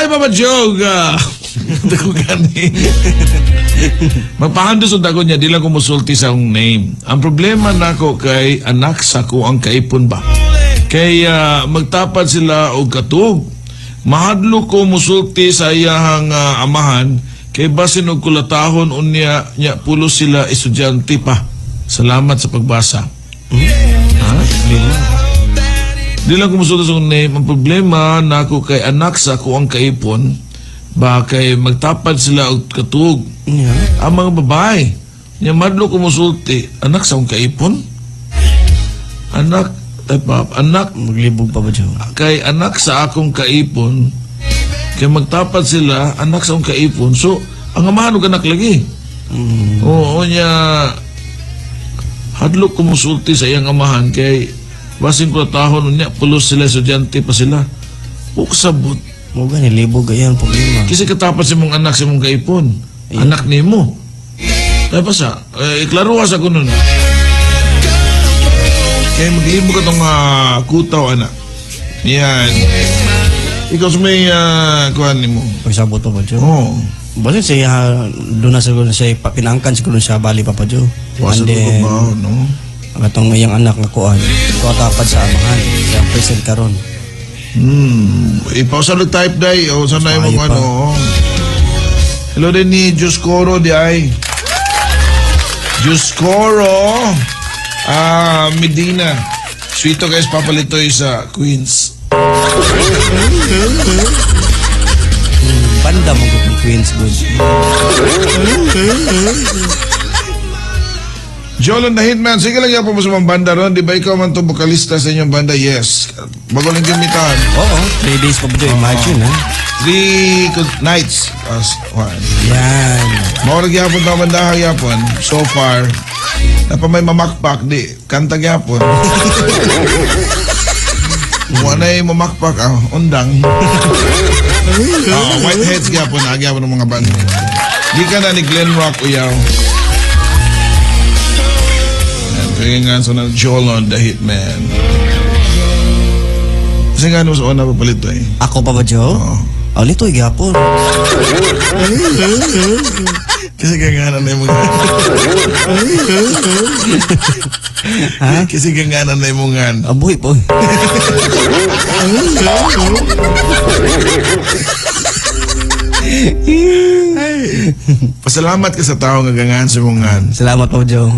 Papa Jog. Dako gani. Magpahandos ang dagon niya, di lang kumusulti sa akong name. Ang problema nako kay anak sa ko ang kaipon ba. Kay magtapad sila og katug. Mahadlo ko musulti sa iyahang amahan kay basin og kulatahon unya nya pulo sila estudyante pa. Salamat sa pagbasa. Ha? Di lang kumusulti sa akong name. Ang problema nako kay anak sa ko ang kaipon ba kay magtapad sila og katug. Ang mga babae nya madlo kumusulti anak sa akong kaipon. Anak maglibog pa ba dyan? Kay anak sa akong kaipon kay magtapad sila anak sa akong kaipon, so ang amahan og anak lagi. Oo nya hadlok kumusulti sa iyang amahan kay basin ko tahon unya pulos sila estudyante pa sila uksabot Mo gani libog ayan problema. kasi katapad sa mong anak sa mong kaipon anak nimo tapos iklaruha sa kuno na kaya maglibog ka itong kutaw anak yan ikaw sa may kuhan nimo Pagsabot pa ba dyan? oo Basin siya doon na siguro siya pinangkan siguro siya bali pa dyan. wasa And then ba no atong iyang anak nga kuan ko tapad sa amahan siya present karon. Ipausa ng type day o sanay mo Ayaw pa. ano. Hello din ni Juscoro di ay. Juscoro Medina. Sweeto guys papalitoy sa Queens. Banda mo gud ni Queens good. Jolon the Hitman, sige lang yan po mo sa mga banda ron. Di ba ikaw man to vokalista sa inyong banda? Yes. Bago lang gamitan. Oo, 3 days pa ba dyan? Imagine ha. 3 nights. One. Yan. Maurag yapon na banda yapon. So far, na pa may mamakpak di. Kanta yapon. Wala yung mamakpak. Undang. Whiteheads yapon. Nagyapon ng mga banda. Di ka na ni Glen Rock uyaw. Kaya nga sa Jolon the Hitman. Kasi nga sa una papalito eh. Ako pa ba Joe? Oo. Oh, lito gyapon. Kasi ganganan na yung mga... Ha? Kasi ganganan na yung mga... Abuhi po. Pasalamat ka sa tao nga gangan sa mga... Salamat po Joe.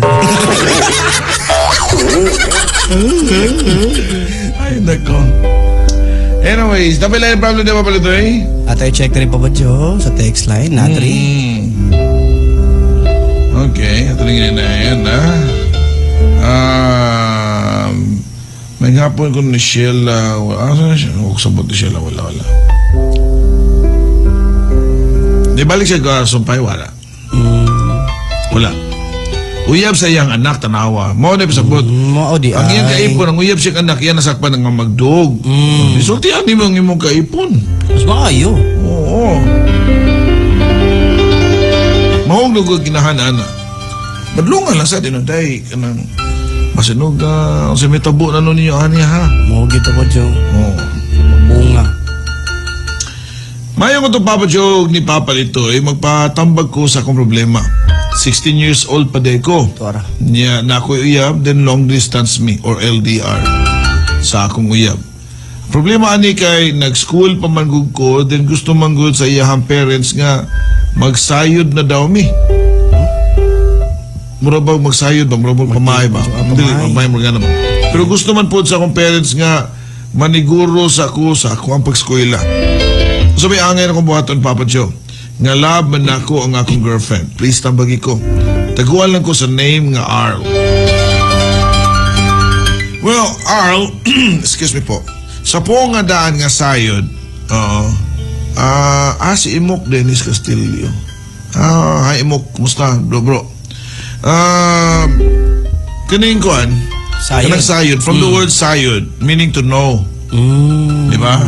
Ay, nako. Anyways, dapat lang yung problem na papalito eh. At I check rin pa ba Joe sa text line na 3. Okay, ito rin na yan ha. May hapon ko ni Sheila. Ano na siya? Huwag sabot ni Sheila. Wala. Di balik siya sumpay, wala. Wala. Uyab sa iyang anak, tanawa. Mao na pasabot. Mao di Ang iyang ay. kaipon, ang uyab siyang anak, iyan nasakpan ng magdog. Isultihan ni mo ang imong kaipon. Mas maayo. Oo. Mahong lugo ginahanaan na. Badlungan lang sa dinunday. Kanang masinog sa may tabo na nun ninyo, ani ha. Mao gito po Joe. Oo. Bunga. Mayroon ko itong Papa Joe ni Papa Lito magpatambag ko sa akong problema. 16 years old pa day ko. Tuara. Niya na ako uyab, then long distance me or LDR sa akong uyab. Problema ani kay nag-school pa man gud ko, then gusto man gud sa iyahang parents nga magsayod na daw mi. Mura ba magsayod ba? Mura ba pamay ba? Dili, pamay mo nga naman. Pero gusto man po sa akong parents nga maniguro sa ako ang pag-eskwela. So may angay akong buhaton, Papa Joe. Nga love man ako ang akong girlfriend. Please tambagi ko. Taguan lang ko sa name nga Arl. Well, Arl, excuse me po. Sa po nga daan nga sayod, si Imok Dennis Castillo. Hi Imok, kumusta? Bro. Kaning kuan? Sayod. Kanang sayod. From the word sayod, meaning to know. Di ba?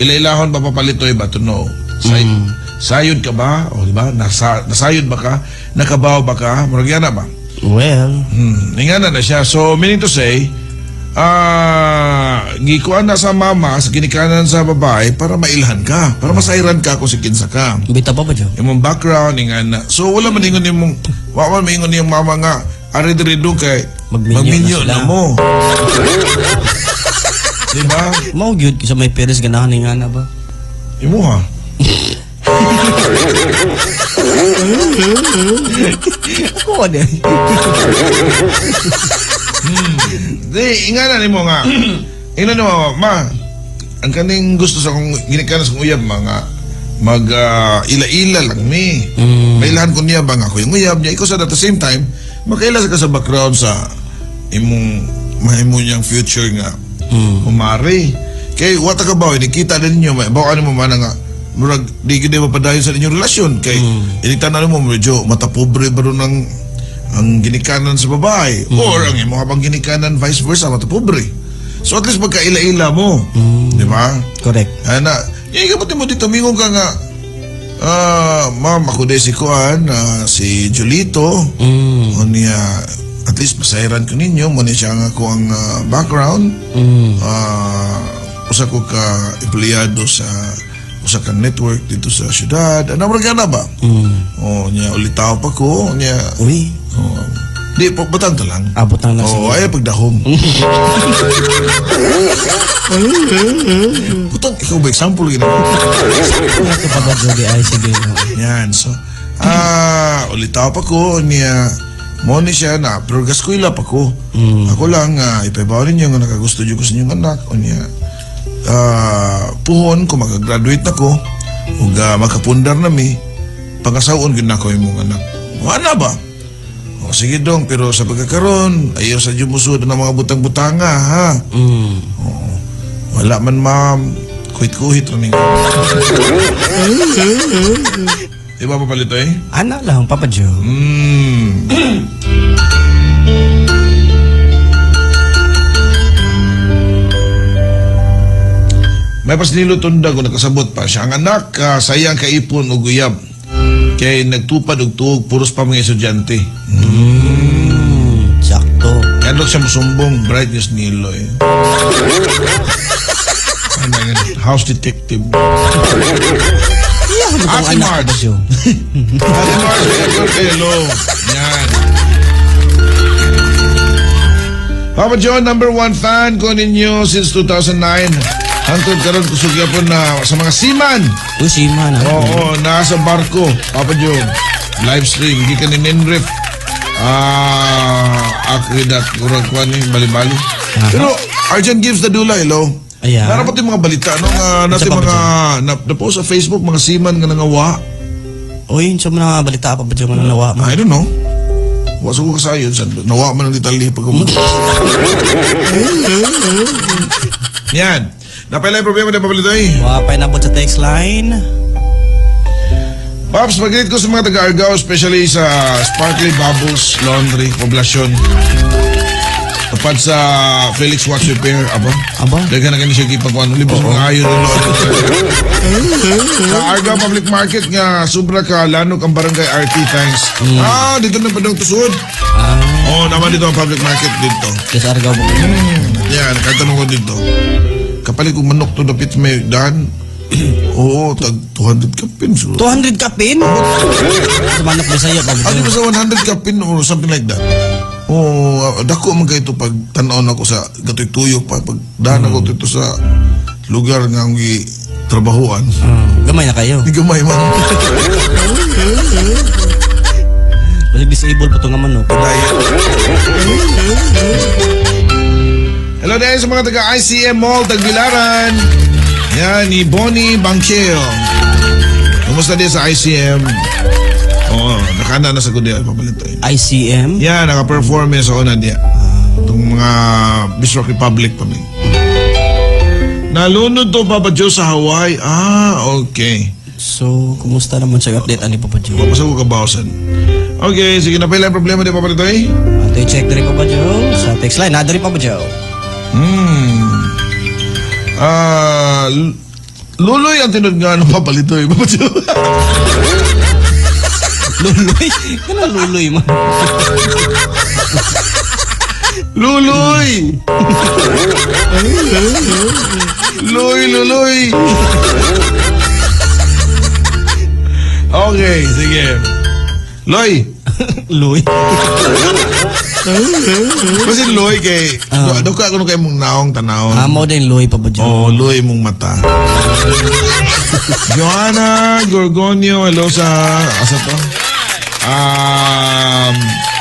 Ilailahon ba papalitoy ba to know? Sayod ka ba? O di ba? Nasayod ba ka? Nakabaw ba ka? Maragyan na ba? Well. Ingana na siya. So, meaning to say, gikuan na sa mama sa ginikanan sa babae para mailhan ka, para masairan ka kung si kinsa ka. Bita pa ba, Joe? Imong background ingana. So wala man ingon imong wa man maingon yung mama nga ari diri do kay Magminyo na na sila. mo. Diba? Mao gyud sa may peres ganahan ni nga na ba? Imo ha. Ako ano? Di ingana nimo nga. Ingana mo ma. Ang kaning gusto sa kong ginikanan sa kong uyab mga ila-ila lang mi. Mailahan ko niya bang ako yung uyab niya. Ikaw sa at the same time, makaila ka sa background sa imong mahimo niyang future nga umari. Kay wata ka ba, nakita din niyo, baka ano mo man nga, murag di gid mapadayon sa inyong relasyon. Kay initanan mo medyo matapobre ba ron ang ginikanan sa babae or ang imong habang ginikanan vice versa matapobre. So at least magkaila-ila mo. Di ba? Correct. Ana, yung kapatid mo dito, mingon ka nga, ma'am, ako din si Kuan, si Julito. O niya, at least masairan ko ninyo, muna siya nga ko ang background. Usa ko ka empleyado sa usa ka network dito sa syudad. Ano mo na ba? O niya, ulitaw pa ko. Niya, Uy, di, butang to lang. abot na lang Oo, ay pagdahom. Butang, ikaw ba example gina? Ito pa ba, Joe? Ay, sige. Yan, so, ulitaw pa ko niya, mo ni siya na, pero gaskuila pa ko. Ako lang, ipaibaw ninyo nga nakagusto dyo ko sa inyong anak. O niya, puhon ko, makagraduate na ko, o makapundar na mi, pangasawon gina ko yung mga anak. Wala ba? O sige dong, pero sa pagkakaroon, ayaw sa dyo musod ng mga butang-butanga, ha? Wala man, ma'am. Kuhit-kuhit rin. Di ba papalito eh? Ana lang, Papa Joe. May pasnilo tunda ko nakasabot pa siya. Ang anak, sayang kaipon o guyab. Kaya nagtupad og tuog, puros pa mga estudyante. Sakto. Kaya doon siya masumbong, bright news nilo eh. Ano yan? House detective. Iya, ano Ate bang anak, Marge. Papa Joe? Ate Mars, hello. Yan. Papa John, number 1 fan ko ninyo since 2009. Hangtod karon kusog po na sa mga seaman. Uy, si Man. Oo, nasa barko. Papa John, live stream. Hindi ka ni Ninrip. Akridat, kurang kuhan ni Bali-Bali. Pero, Arjan gives the dula, hello. Ayan. Narapat yung mga balita, no? Natin Isa pa ba mga, na-post sa Facebook, mga seaman nga nangawa. Uy, sa mga balita, Papa Joe, mananawa mo. I don't know. Waso ko kasayon. Nawa man ang ditali pag Yan. Napala yung problema na pabalito eh. Wapay na po sa text line. Pops, mag-greet ko sa mga taga-Argao, especially sa Sparkly Bubbles Laundry, Poblasyon. Tapat sa Felix Watch Repair, aba? Daga na siya kipagkuhan. Libos mga ayon nilo. Sa Argao Public Market nga, sobra ka, lanok ang barangay RT, thanks. Dito na pa daw tusod. Naman dito ang public market dito. Kasi Argao po. Yan, katanong ko dito. Kapalit kong manok to dapit may daan. Oo, tag 200 kapin. 200 kapin? Sumanok na sa'yo, Papa Ano ba Joe. sa 100 kapin or something like that? Dako man kayo ito pag tanaw ako sa gato'y tuyok pa. Pag daan ako dito sa lugar nga ang trabahuan. Gamay na kayo. Hindi gamay man. Kasi disabled po ito nga manok. Daya. Hello din sa mga taga-ICM Mall, Tagbilaran. Yan, ni Bonnie Bangkeo. Kumusta din sa ICM? Nakana na sa kundi. Pabalito eh. ICM? Yan, naka-perform sa una niya. Itong mga Bismarck Republic pa may. Nalunod to, Papa Joe, sa Hawaii. Okay. So, kumusta naman sa update ani Papa Joe? Papasa ko kabawasan. Okay, sige na pala yung problema din, Papa Litoy. Ato i-check na rin Papa Joe sa text line. Nado rin Papa Joe. Luloy ang tinod nga ng Papa Litoy, Papa Joe. Luloy? Kano luloy man? Luloy! Luloy! Okay, sige. Loy! Luy. Kasi Loy kay... Duka ko kay mong naong tanawon. Amo din Luy pa ba dyan? Oh, Loy mong mata. Joanna Gorgonio, hello sa... Asa to?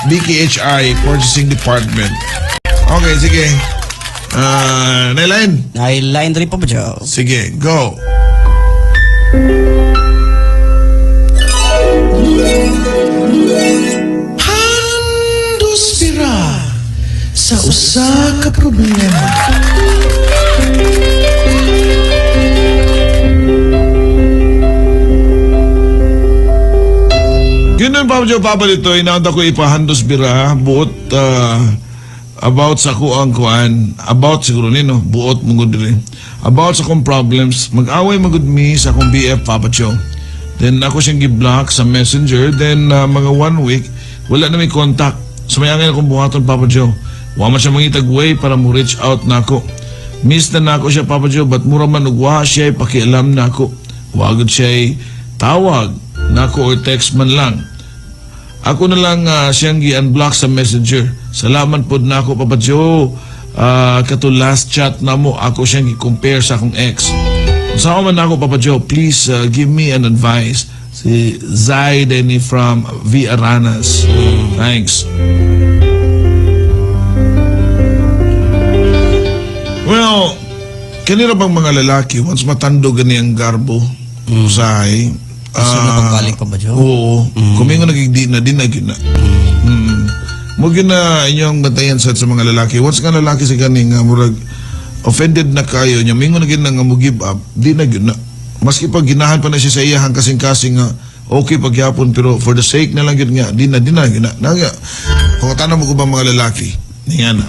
BKHI, Purchasing Department. Okay, sige. Nailain? Ay, line rin pa ba dyan? Sige, go. Handosira sa usa ka problema. Ganun pa dyan, Papa Lito, inaunta ko ipahandos bira, buot, about sa kuang kuan, about siguro nino, buot mong rin, about sa kong problems, mag-away magud mi sa akong BF, Papa Cho. Then ako siyang gi-block sa messenger, then mga 1 week, wala na may contact. So may angin akong buhaton, Papa Joe. Wama siya mangitag way para mo reach out na ako. Miss na ako siya, Papa Joe, but mura man ugwa siya pakialam na ako. Wagod siya tawag na ako or text man lang. Ako na lang siyang gi-unblock sa messenger. Salamat po na ako, Papa Joe. Kato last chat na mo, ako siyang gi-compare sa akong ex. Sa man ako, Papa Joe, please give me an advice. Si Zai Denny from V. Aranas. Thanks. Well, kanina bang mga lalaki, once matando gani ang garbo, Zai, Gusto na pagbalik pa ba dyan? oo, kumingo nagigdi na din na gina. Mo gina inyong bantayan sa mga lalaki. Once nga lalaki sa ganing murag offended na kayo niya, mingo na gina nga mo give up, di na gina. Maski pag ginahan pa na siya sa iyahang kasing-kasing nga, okay pagyapon, pero for the sake na lang yun nga, di na gina. Kung tanong mo ko ba mga lalaki, niya na.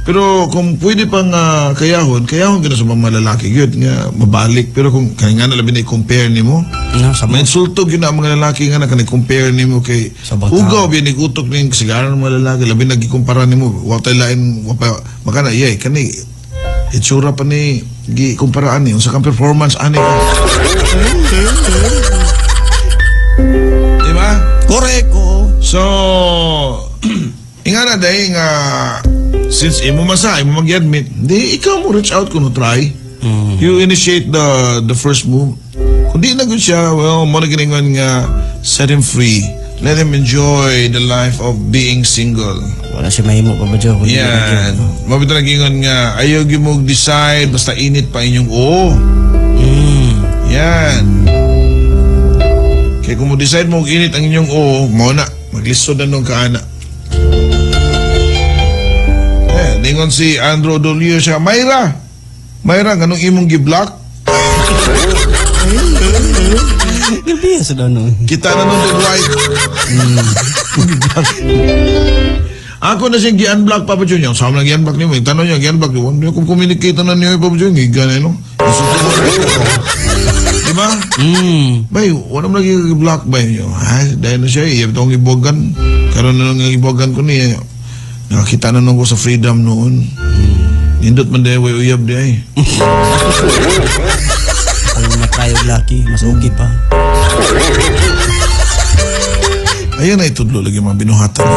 Pero kung pwede pang kayahon gina sa mga lalaki, yun nga, mabalik. Pero kung kaya nga na labi na i-compare ni mo, No, sa may insultog yun ang mga lalaki nga na kanay-compare ni mo kay Sa bata. Ugaw, binigutok ni kasigaran ng mga lalaki, labi nag-ikumpara ni mo, watay lain, makana, kani, itsura pa ni gi-kumparaan ni, unsa kang performance, ani ka. Diba? correct, oo. So, inga na dahil nga, since imo masa, imo mag-admit, di ikaw mo reach out kung try. You initiate the first move. Kung di na good siya, well, mo na giningon nga, set him free. Let him enjoy the life of being single. Wala siya mahimo pa ba dyan? Yan. Mabito na gingon nga, ayaw mo decide, basta init pa inyong oo. Yan. Kaya kung mo decide mo init ang inyong oo, mo na, maglisod na nung kaana. Ningon si Andrew Dolio siya, Mayra, ganong imong gi-block? Gabi sa doon. Kita na nung right. Ako na siyang gi-unblock, Papa Jun. Yung sama na gi-unblock niyo. Yung tanong niya, gi-unblock niyo. Hindi kung communicate na niyo, Papa Jun. Giga na yun. Diba? Bay, wala mo lagi gi-block ba yun? Dahil na siya, iya itong ibogan. Karoon na nung ibogan ko niya. Nakakita na nung ko sa freedom noon. Nindot man dahil, uyab dahil. Kung na-try yung lucky, mas okay pa. Ayan na itudlo lagi mga binuhatan.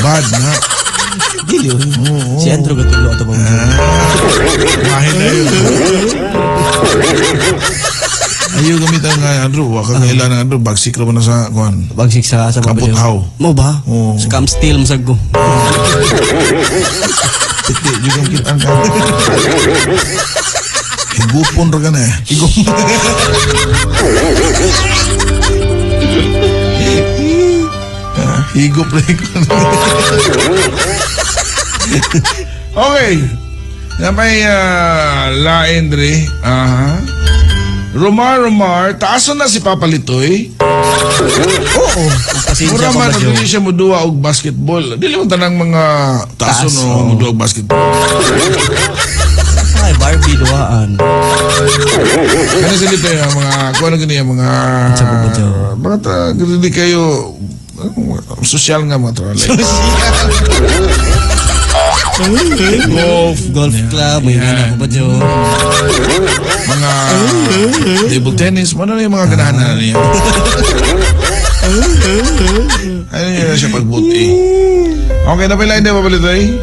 Bad na. Dili yun. Si Andrew gatulo ito ba? Mahal na yun. Ayaw gamitan nga, Andrew. Waka nga ilan ng Andrew. Bagsik na na sa, kuhan. Bagsik sa Kaputhaw. Mo ba? Oo. Scam steal masag ko. Titi, juga kita ang kaya. Higupon ra ka na eh. Higup rin ko. Okay. Na may lain dre. Romar, taason na si Papa Litoy. Oo. Pasensya Mura pa man, ba dili siya muduwa og basketball. Dili man tanang mga taason Taas, o oo. muduwa og basketball. Ay, Barbie duwaan. Kaya sila tayo, mga, kung ano ganyan, mga, Sa bubudyo. mga, hindi kayo, Sosyal nga mga troll. Golf. Golf club, may gana ko ba, Joe? Mga table tennis, ano na yung mga ganahan na niya? Ano yun na siya pagbuti? Okay na pala, hindi pa pala ito eh?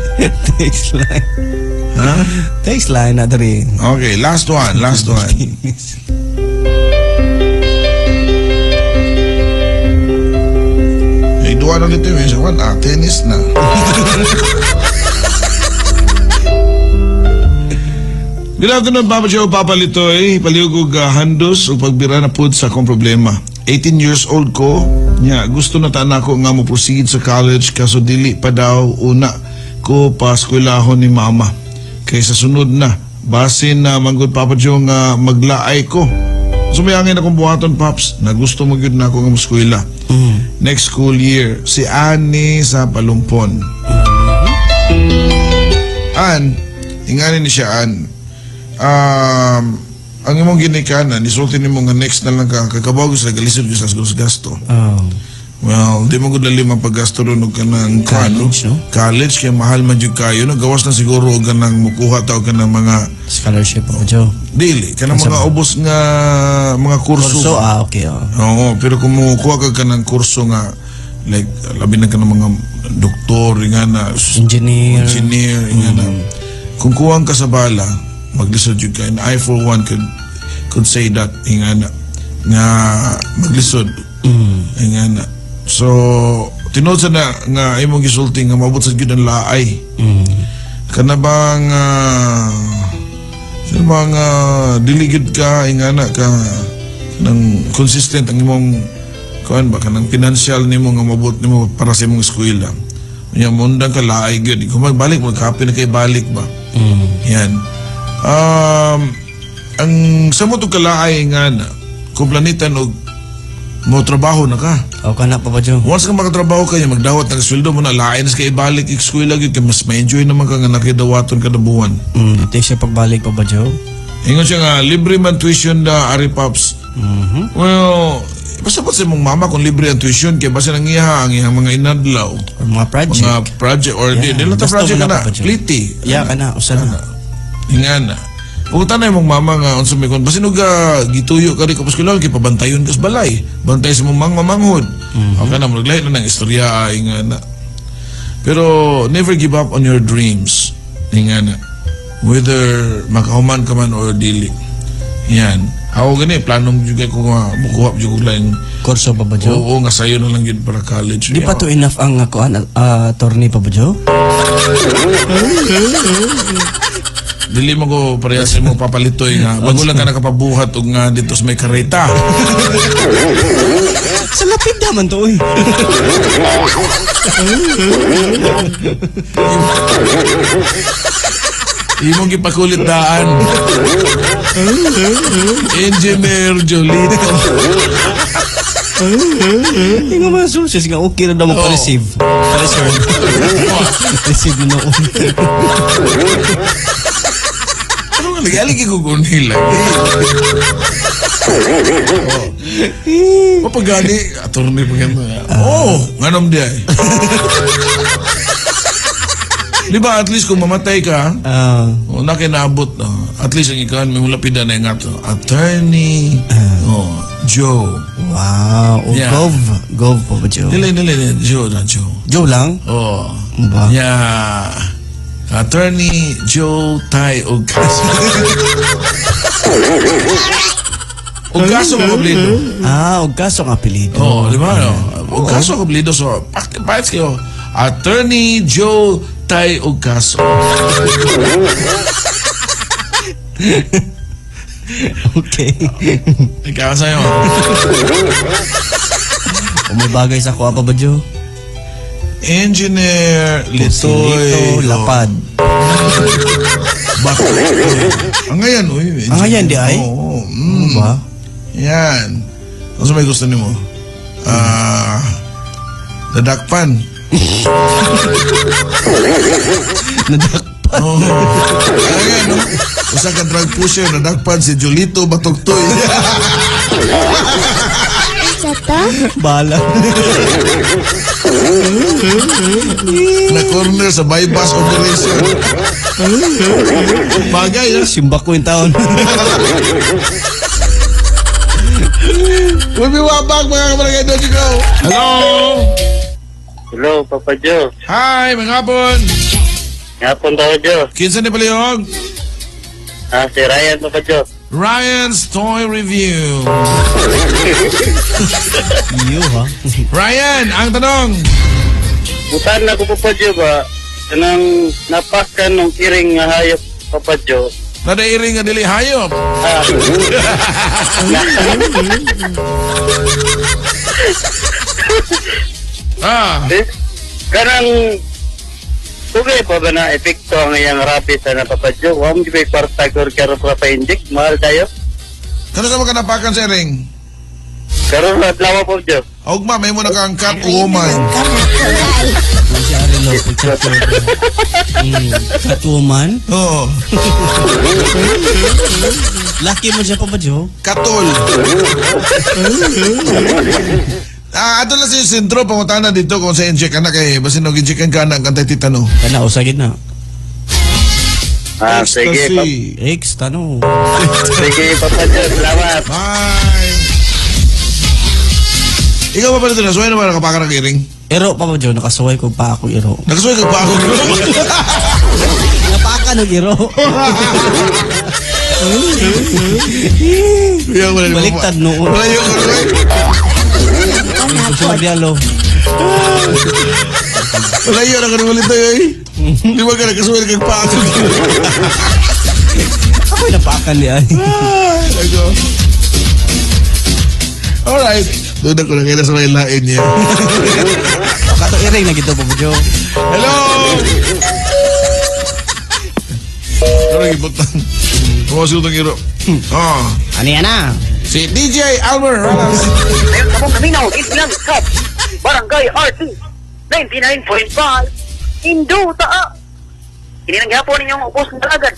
Text line. Ha? Text line na rin. Okay, last one. Eh, duwa na dito yung isa. Tennis na. Good afternoon, Papa Joe, Papa Litoy. Paliugog handos o pagbira na pud sa akong problema. 18 years old ko. Nya, gusto na tanan ko nga mo proceed sa college kaso dili pa daw una ko pa eskwelahon ni mama. Kaysa sunod na, basin na manggod Papa Joe nga maglaay ko. Sumayangin akong buhaton, Paps, na gusto mo yun na ako nga eskwela. Next school year, si Annie sa Palumpon. Ann, ingani ni siya, Ann. Ang imong ginikanan, isulti ni mo nga next na lang ka, kakabago sa galisod ko sa gasto. Oh. Well, di mo gud lima paggasto ron og kanang College, no? College kay mahal man jud kayo no gawas na siguro og kanang mukuha taw kanang mga Scholarship po, Joe. dili kanang mga ubos nga mga kurso. Kurso, okay, oh. Oo, pero kung mukuha ka kanang kurso nga like labi na kanang mga doktor nga na Engineer. nga na. Kung kuwang ka sa bala, maglisod jud ka. And I for one could say that nga nga maglisod. Nga na. So, tinod sa na nga imong gisulti nga mabot sa gyud ang laay. Kana bang dili gyud ka ingana ka nang consistent ang imong kuan ba kanang financial nimo nga mabot nimo para sa imong eskwela. Nya mundang ka laay gyud. Kung magbalik magkapi na kay balik ba. Yan. Ang sa mo to kalaay ingana kumplanitan og mo trabaho na ka. O ka na, Papa Joe. Once ka makatrabaho ka, magdawat ng sweldo mo na lain ka ibalik eskwela gyud kay mas ma-enjoy naman ka nga nakidawaton kada buwan. Ito siya pagbalik, Papa Joe. Ingon siya nga libre man tuition da Ari Pops. Well, basta pa sa mong mama kung libre ang tuition kay basta nang iya ang iyang mga inadlaw. Or mga project. Mga project or di lang ta Gusto project mo ka na, na. Papa Joe. Pliti. Yeah, ka na. Usa na. Ingana. Pumunta na yung mama nga unsa may kon basinog gituyo ka ri kapos kulang kay pabantayon kas balay. Bantay sa mong manghod. Okay na maglahi na ng istorya ingana. Pero never give up on your dreams. Ingana. Whether makahuman ka man or dili. Yan. Ako gani planong juga ko nga bukuha jud lang. Kurso, Papa Joe. Oo nga sayo na lang yun para college. Di pa to enough ang attorney, Papa Joe? Dili mo ko parehas mo papalitoy nga. Bago lang ka nakapabuhat og nga dito sa may kareta. Sa lapid naman to, eh. Imong gipakulit daan. Engineer Jolito. Hindi nga mga sources nga, okay na daw mo pa-receive. Pa-reserve. Receive mo noon. Ano nga nag-aligi ko kung nila. Papagani, attorney pa ganda. Nganom di ay. Di ba at least kung mamatay ka, nakinabot, at least ang ikaw, may mulapidan na yung ato. Attorney Joe. Wow. Yeah. Gov, Papa Joe. Dili, Joe na Joe. Joe lang? Oh. Ba? Yeah. Attorney Joe Tai Ogaso. Ogaso ka kablido. Ogaso ang apelido. Oh, di ba? Ogaso ka kablido. So, pakit kayo. Attorney Joe Tai Ogaso. Okay. Ikaw sa'yo. Kung may bagay sa kuha, Papa Joe. Engineer Lito, Litoy. Lapad. Bakit? Ang ngayon, uy. Ang ngayon, di ay? Oo. Ba? Yan. Ano sa may gusto niyo mo? Dadakpan. Nadakpan. Oo. Ayan, no? Usa ka drug pusher, nadakpan si Jolito Batogtoy. Sa Bata? Bala. Na-corner sa bypass operation. Bagay, ha? Simba ko yung taon. We'll be right back, mga kabarangay. Don't you go. Hello? Hello, Papa Joe. Hi, mga hapon. Ngapon Papa Joe. Kinsa ni palihog? Si Ryan, Papa Joe. Ryan's Toy Review. Iyo ha. Ryan, ang tanong. Butan na ko, Papa Joe ba? Kanang napakan ng kiring nga hayop, Papa Joe. Nadairing nga dili hayop. Kanang tugay pa ba na epekto ang iyang rapi sa na, Papa Joe? Huwag mo di ba kwartagor karo pa pa-inject? Mahal tayo? Kano sa mga napakan sa ring? Karoon na lawa, Papa Joe. Ugma, may mo na kang Catwoman. Si Arilo, pagkakot. Catwoman? Oo. Lucky mo siya, Papa Joe. Katol. Ato lang sa sentro, pangutana dito kung sa inject ka na kay basin nung inject ka na ang kantay titano. Kana, usagin na. Sige, Ecstasy. X, tanong. sige, Papa Joe. Salamat. Bye. Ikaw pa pala ito, nasuway naman nakapakan ng iring. Ero, Papa Joe, nakasaway ko pa ako, Ero. Nakasuway ka pa ako. Napaka ng Ero. Baliktad noon. Wala yung Gusto magyalo. wala yun, nakalimulit tayo eh. Di ba ka nakasuway kang pa ako. Ako'y napakan niya. Ako. Alright. Doon ako na kaya sa may lain niya. Kato iring na gito, Papa Joe. Hello! Ano gibutan? Pumasil itong iro. Oh. Ano yan na? Si DJ Albert Ranas. Ngayon sa mong naminaw, Islam Cup, Barangay RT, 99.5, Induta. Kininang gihapon ninyong ubos ng dalagan,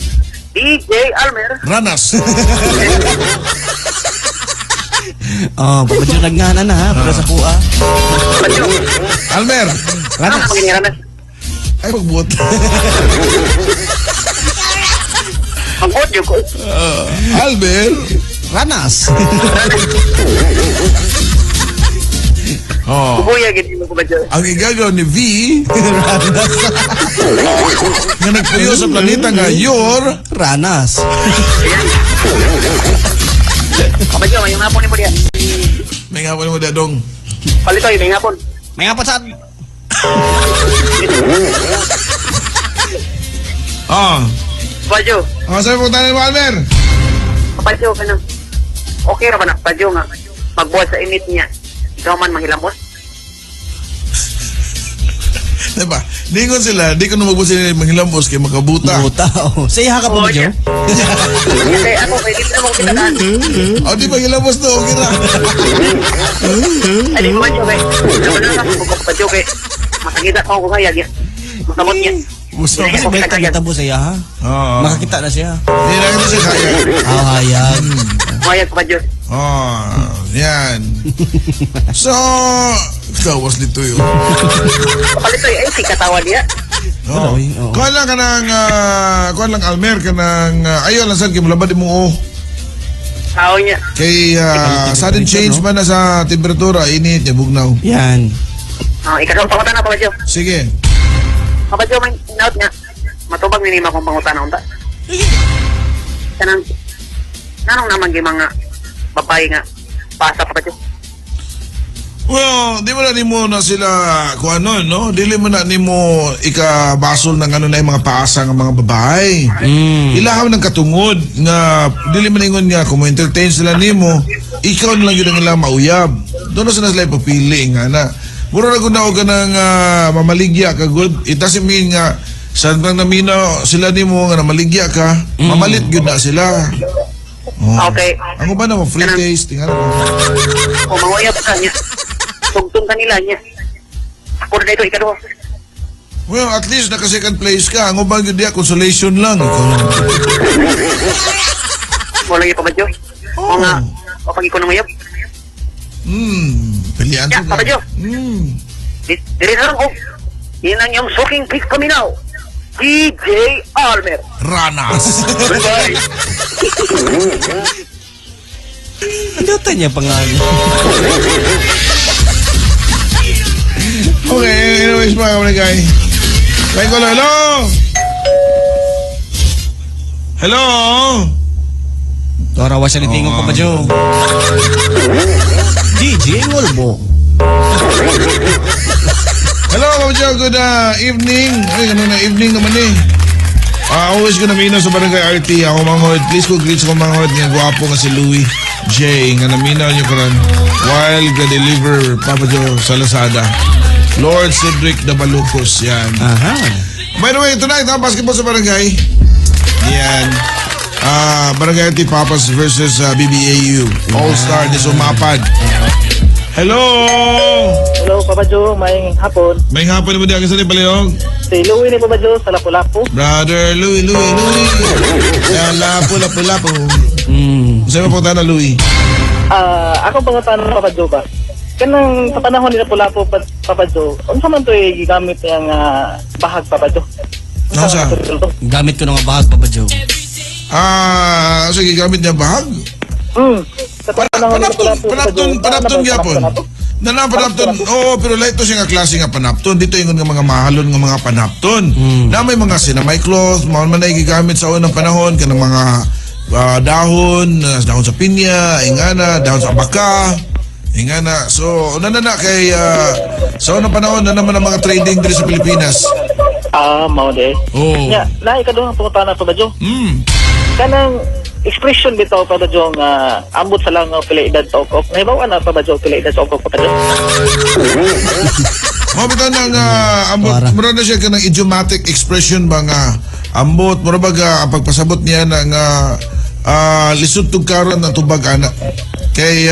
DJ Almer. Ranas. Oh, Papa Joe, nagnana na ha, para sa kuha. Papa Joe, Almer. ano Ranas. ang paginiran? Ay, magbuot. Ang audio ko. Albert. Ranas. Oh. Kubuya, ganyan mo, Papa Joe. Ang igagaw ni V. na nagpuyo sa planeta nga Yor. Ranas. Papa Joe, ngayong hapon ni mo diyan. May nga mo dadong. Palitoy, ngayong hapon. May nga pa saan? Ah. Papa Joe, Sabi po tayo mo, Albert. Papa Joe, kanang, okay ra ba na, Papa Joe nga, magbuhat sa init niya. Ikaw man manghilamos. Diba? Ningon sila, di ko na magbuot sila manghilambos kay makabuta. Buta. Oh. Say ha ka, Papa Joe. Kasi ako, pwede na mo kinadaan. O, di manghilambos to, okay na. Ay, di ko Papa Joe, laban na lang ako, Papa Joe, makakita ko ako kaya niya. Makamot niya. Gusto Kasi may tagitabo siya ha. Oo. Makakita na siya. Hindi na kita siya kaya. Hayag. Mayag, Papa Joe. Yan. So, kawas nito yun. Palitoy, ay, si katawan niya. Oh. Oo. Kuha lang ka ng, kuha lang Almer ka ng, ayaw lang saan, kimulabad mo Tao niya. kay sudden change man na sa temperatura, init, niya, bugnaw. Yan. Ikatawang pangutan na, Papa Joe. Sige. Papa Joe, may inaut niya. Matubag minima kong pangutan na unta. Kanang, nanong naman yung mga babae nga pasa, Papa Joe. Well, di mo na nimo na sila kung ano, no? Dili mo na nimo ikabasol ng ano na yung mga paasa ng mga babae. Ilahaw ng katungod nga dili man ingon nga kung entertain sila nimo, ikaw na lang yun ang ilang mauyab. Doon na sila papili nga na. Muro na kung ka ng mamaligya ka good. It doesn't mean nga saan bang namino sila nimo nga namaligya ka, mamalit yun na sila. Oh. Okay. Ako ba na mo free taste? Tingnan mo. Kung manguyap ka niya, tugtong kanila niya. Ako na ito, ikaduha. Well, at least naka second place ka. Ang ubang yun diya, consolation lang. Ikaw lang. Wala yung Papa Joe. O nga, o pag ikaw nanguyap. Pilihan Ya, to Papa Jo. Diri na lang ko. Yan ang iyong suking pick paminaw. DJ Almer. Ranas. Goodbye. Ano niya pangalan? Okay, anyways mga kabarangay. May ko hello! Hello! Tora was anything Papa Joe. DJ Ngolbo. Hello, Papa Joe. Good evening. Ay, ganun na evening naman eh. Always gonna minaw sa Barangay RT. Ako mangod. Please ko greets ko mangod. Nga guwapo nga si Louie J. Nga naminaw niyo karon. While ga-deliver Papa Joe sa Lazada. Lord Cedric Dabalucos. Yan. Aha. By the way, tonight, basketball sa Barangay. Yan. Barangay RT Papas versus BBAU. All-Star de Sumapad. Hello! Hello, Papa Jo. May hapon. May hapon mo di ang isa ni Paliong. Si Louie ni Papa Jo sa Lapu-Lapu. Brother Louie. Yan, lapu. Sa'yo mo punta na, Louie? Ako pangutan ng Papa Jo ba? Kanang sa panahon ni Lapu-Lapu, Papa Jo, unsa man to gigamit yung bahag, Papa Jo? Nasa? Gamit ko na nga bahag Papa Joe. Sige, gamit niya bahag? Sa panahon ni Lapu-Lapu, Papa Jo. Panapton gyapon. Panapton. Oo, pero lahat to siya nga klase nga panapton. Dito yung nga mga mahalon nga mga panapton. Na may mga sinamay cloth, mga man na gigamit sa unang panahon, kanang mga dahon sa pinya, ingana, dahon sa baka, ingana. So, nanana kay sa unang panahon na naman ang mga trading dito sa Pilipinas. Mao de. Oo. Nya, naay ka doon ang pangutan ng Papa Jo. Kanang expression bitaw Papa Jo nga ambot sa langaw pila edad sa ukok. Nahibaw na Papa Jo pila edad sa ukok, Papa Jo. Mabita na nga ambot, mura na siya kanang idiomatic expression ba nga ambot, mura ba ang pagpasabot niya na nga lisod tug karon ng tubag ana. Kay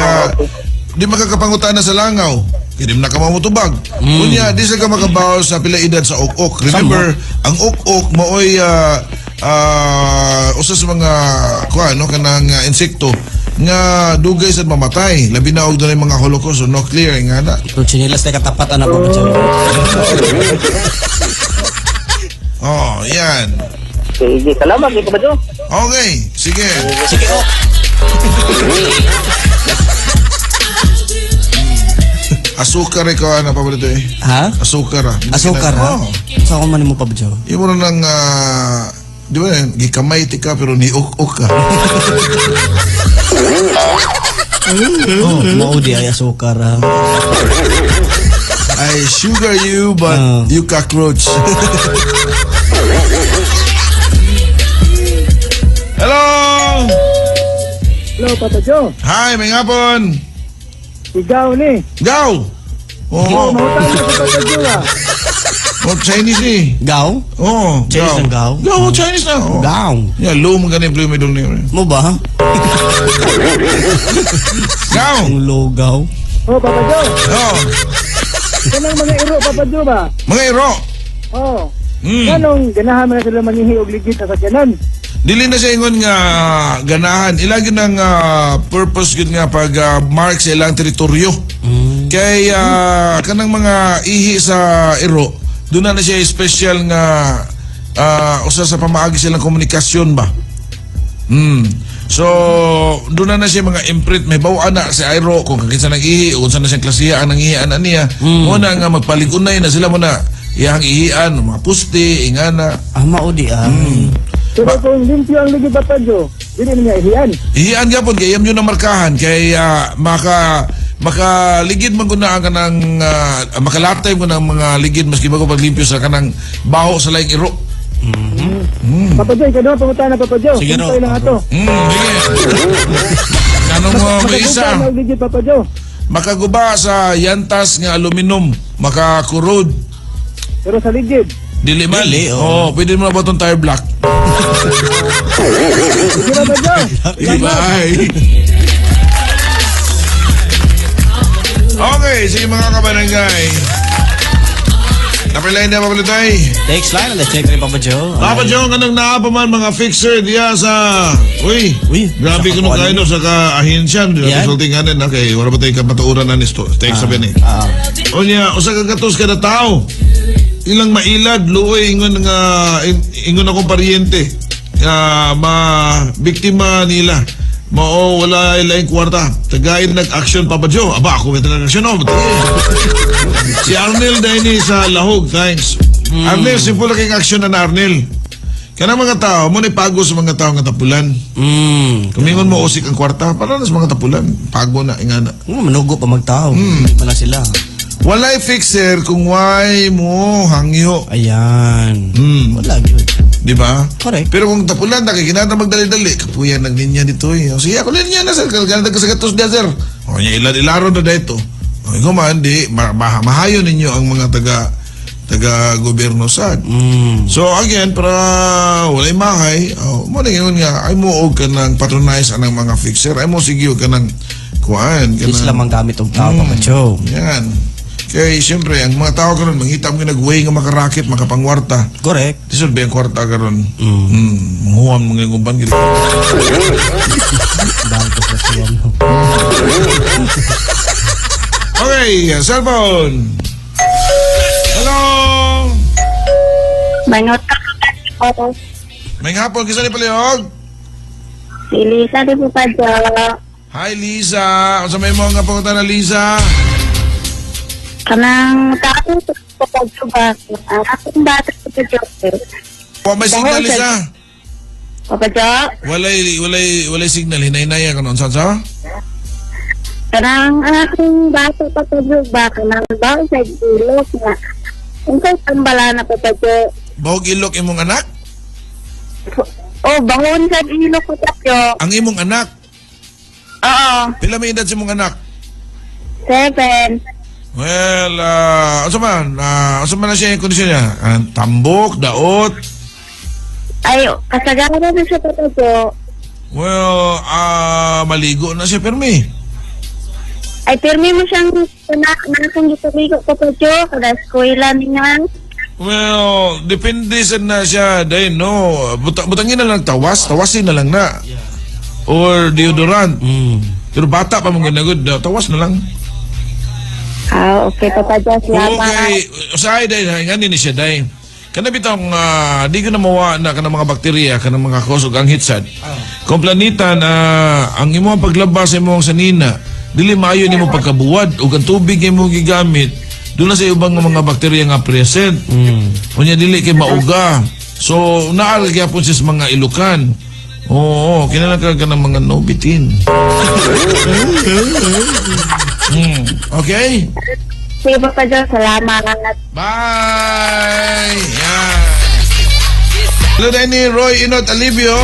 di makakapangutan na sa langaw. Kaya di na ka mamutubag. Kunya, di sa ka makabaw sa pila edad sa ukok. Remember, ang ukok mooy usa sa mga kanang insekto nga dugay sa mamatay. Labi na og dunay mga holocaust o nuclear nga na. Kung sinilas na katapatan na Papa Joe. Oh, yan. Sige, salamat ni Papa Jo. Okay, sige. Sige ko. Asukar ko na paborito eh. Ha? Asukar Asukar ha? Oh. Sa ako man mo Papa Joe. Yung mo nang di ba gikamay ti ka pero ni uk ka. Maudi ay asukar ha. I sugar you but you cockroach. Hello! Hello, Papa Jo. Hi, may hapon. Ikaw ni. Gaw! Oo. Mahutang na si Papa Jo Oh, Chinese eh. Gaw? Oh, Chinese ang gaw? Gaw, Chinese na. Oh. Gaw. Yeah, loom ganun yung plumidol niya. Mo ba? Gaw! Ang logaw. Oh, Papa Jo. Oh, Kanang mga iro, Papa Jo ba? mga iro. Oh. Mm. Kanong ganahan mo na sila mangihi og ligid sa sakyanan. Dili na sa ingon nga ganahan. Ilagi ng purpose gud nga pag mark sa ilang teritoryo. Kay kanang mga ihi sa iro, doon na siya special nga usa sa pamaagi silang komunikasyon ba. So, doon na siya mga imprint. May bawaan na sa iro kung kakinsa nang ihi o kung saan na siyang klasihaan ng ihian na niya. Muna nga magpaligunay na sila muna iyang ihian, mga puste, ingana. Maudi Pero kung limpyo ang ligid, Papa Jo, dili niya ihian. Ihian gyapon kay iyam yun na markahan kay makaligid man guna ka ng makalatay mo ng mga ligid maski bago paglimpyo sa kanang baho sa laing iro. Papa Jo, ikaw doon pumunta na, Papa Jo. Sige, Hintay no. lang ato. Sige. Kanong mo may isa Makapunta na ligid, Papa Jo. makaguba sa yantas nga aluminum, makakurod. Pero sa ligid. Dili man. Dili, Oh, pwede mo na ba itong tire black? Sige, Papa Jo. Bye. Okay, sige mga kabarangay. Upper line na papalitay. Text line, let's check rin Papa Joe. Papa Joe, kanang naa pa man mga fixer diya sa... Uy, Uy, grabe sa ko nung kakuan. kayo sa ka-ahensyan. Yan. Resultinganin na kay wala ba tayo kapatuuran na nisto. Text sabi ni. O niya, usa ka gatos ka na tao. Ilang mailad, luoy, ingon akong paryente. Biktima nila. Mao, wala ilaing kwarta. Tagayin nag-action, Papa Joe. Aba, ako may nag-action. Oh, si Arnel dahil ni sa Lahog, thanks. Arnel, simple lang action na Arnel. Kaya mga tao, mo na ipago sa mga tao nga tapulan. Kumingon mo usik ang kwarta, para na sa mga tapulan. Pago na, ingana. Manugo pa magtao. Hindi pa na sila. Walay fixer kung why mo hangyo. Ayan. Wala yun. Di ba? Correct. Pero kung tapulan, nakikinata magdali-dali. Kapuyan ng linya dito eh. O sige, ako linya na sir. Kalaganda ka sa gatos niya sir. O niya, ilaro na dito. O ikaw man, di. Mahayo ninyo ang mga taga-gobyerno sad. So again, para walay mahay, mo na yun nga, ay mo og ka ng patronize anang mga fixer. Ay mo sige og ka ng kuhaan. Hindi sila manggamit ang tao, Papa Joe. Yan. Kaya siyempre, ang mga tao karon manghitam nga nag-way nga makarakit, makapangwarta. Correct. Tisod ba yung kwarta karon? Manghuam mga ngumban gili. Bangko sa siya. Okay, cellphone. Hello. Manot ako. May hapon, kisa ni Palihog? Si Lisa di po pa dyan. Hi, Lisa. Sa may mga pangutan na Lisa? Kanang tao po pa dyan. Ang akong bata po pa dyan. May signal, Lisa? Papa dyan. Walay signal. Hinay-hinaya ka nun. Sa? Kanang akong bata pa pa dyan. Kanang bawang sa ilok na. Kung kayo tambala na po pa dyan. Bahog ilok imong anak? Oh, bangon sa ilok po pa dyan. Ang imong anak? Oo. Pila may edad sa imong anak? 7. Well, asa man na siya yung kondisyon niya? Tambok, daot? Ay, kasagaran na siya pa dyan. Well, maligo na siya, permi. Ay, pirmi mo siyang nakang gitumigo ko pa dyan. Kada eskwela niya. Well, depende sa na siya dahil no. Butangin na lang tawasin na lang na. Or deodorant. Pero bata pa mong ginagod, tawas na lang. Okay, Papa dyan. Salamat. Okay, usahay dahil, nga ni siya dahil. Kana bitang, di ko na mawa na kanang mga bakterya, kanang mga kusog ang hitsad. Kung planitan, ang imong paglabas sa imong sanina, dili maayo nimo pagkabuwad, o ang tubig imong gigamit, doon na sa ibang mga bakterya nga present. Unya dili kay mauga. So, naal gyapon siya sa mga ilukan. Oo, kinalagay ka ng mga nobitin. Okay? Sige, Papa dyan. Salamat. Bye! Yan. Hello, Danny, Roy, Inot, Alivio.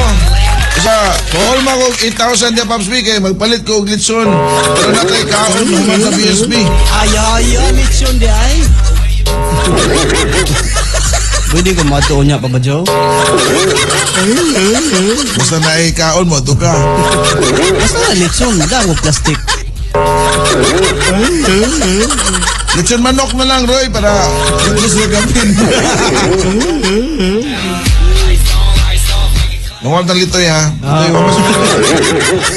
Sa, call mo kong 8,000 di Pops B, kaya magpalit ko og litson. Pero na tayo kaon, naman sa BSB. Ay, lechon di ay. Pwede ko matuon niya, Papa Joe? Basta na kaon mo, ito ka. Basta na lechon, dago plastic. Litson manok na lang, Roy, para hindi sila gapin. Mawal ng litoy, ha?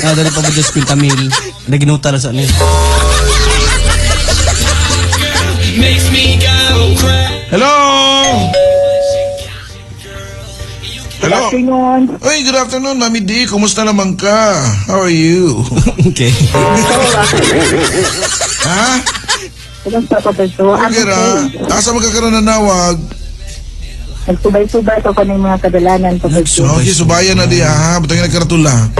Dali Papa Joe, 50 mil. Naginuta na sa ano. Hello! Hello? Good afternoon. Oy, good afternoon, Mami D. Kumusta naman ka? How are you? Okay. Ha? Kumusta, Papa Joe? Okay ra. Asa magkakaroon ng nawag? Nagsubay-subay ko pa ng mga kadalanan, Papa Joe. Okay, subayan na di ha. Butang nagkaratula.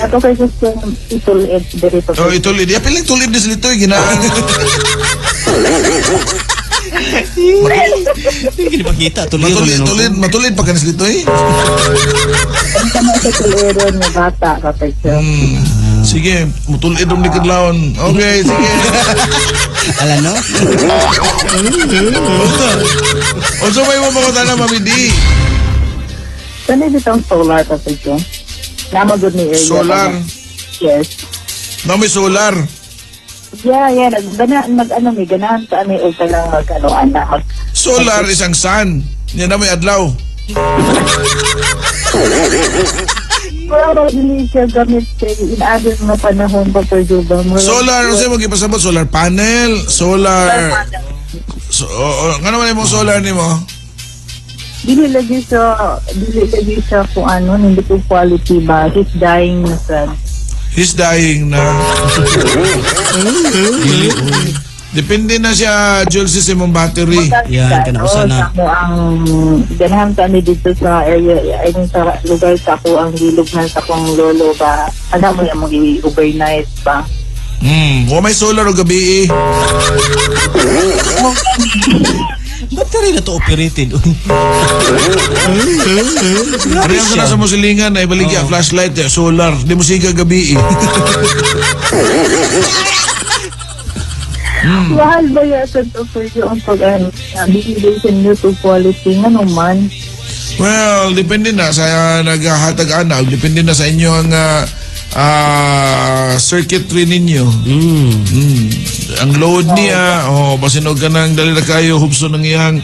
Nato kay gusto itulit diri, Papa Oh, itulid. Ya, piling tulid din sila ito. Ginaan. Hindi pakita. Tuloy Matulid pa kanis dito eh. Ang sama sa tuliron ng bata, Papa Joe. Sige, mutulid ang likadlaon. Okay, sige. Alam no? Also, may mo pangutan na, Mami D. Saan na dito ang solar, Papa Joe? Namagod ni area. Solar. Yes. Na may solar. Yeah, mag-ano, may ganahan sa amin o talang mag-ano, anak. Solar isang sun. Yan na may adlaw. Pero hindi siya gamit sa in-other mga panahon pa per Juba. Solar, kasi mag-ipasabot, solar panel, solar... Nga naman yung solar ni mo? Dili lagi siya kung ano, hindi ko quality ba. He's dying na sad. He's dying na. Depende na siya, Jules, sa mong battery. Yan, kanausan na. Mo ang ganahan kami dito sa area, ay sa lugar sa ako, ang gilog na sa kong lolo ba. Ano mo yung mag-overnight ba? May solar o gabi eh. Battery na to operated. Ariyan ka na sa musilingan na ibaligya flashlight, solar. Di mo siga gabi eh. Mahal ba yata ito for yung pag-ano? Bigilation nyo to quality nga naman. Well, depende na sa naghahatag anak. Depende na sa inyo ang circuitry ninyo. Ang load niya, basinog ka nang dali na kayo, hubso ng iyang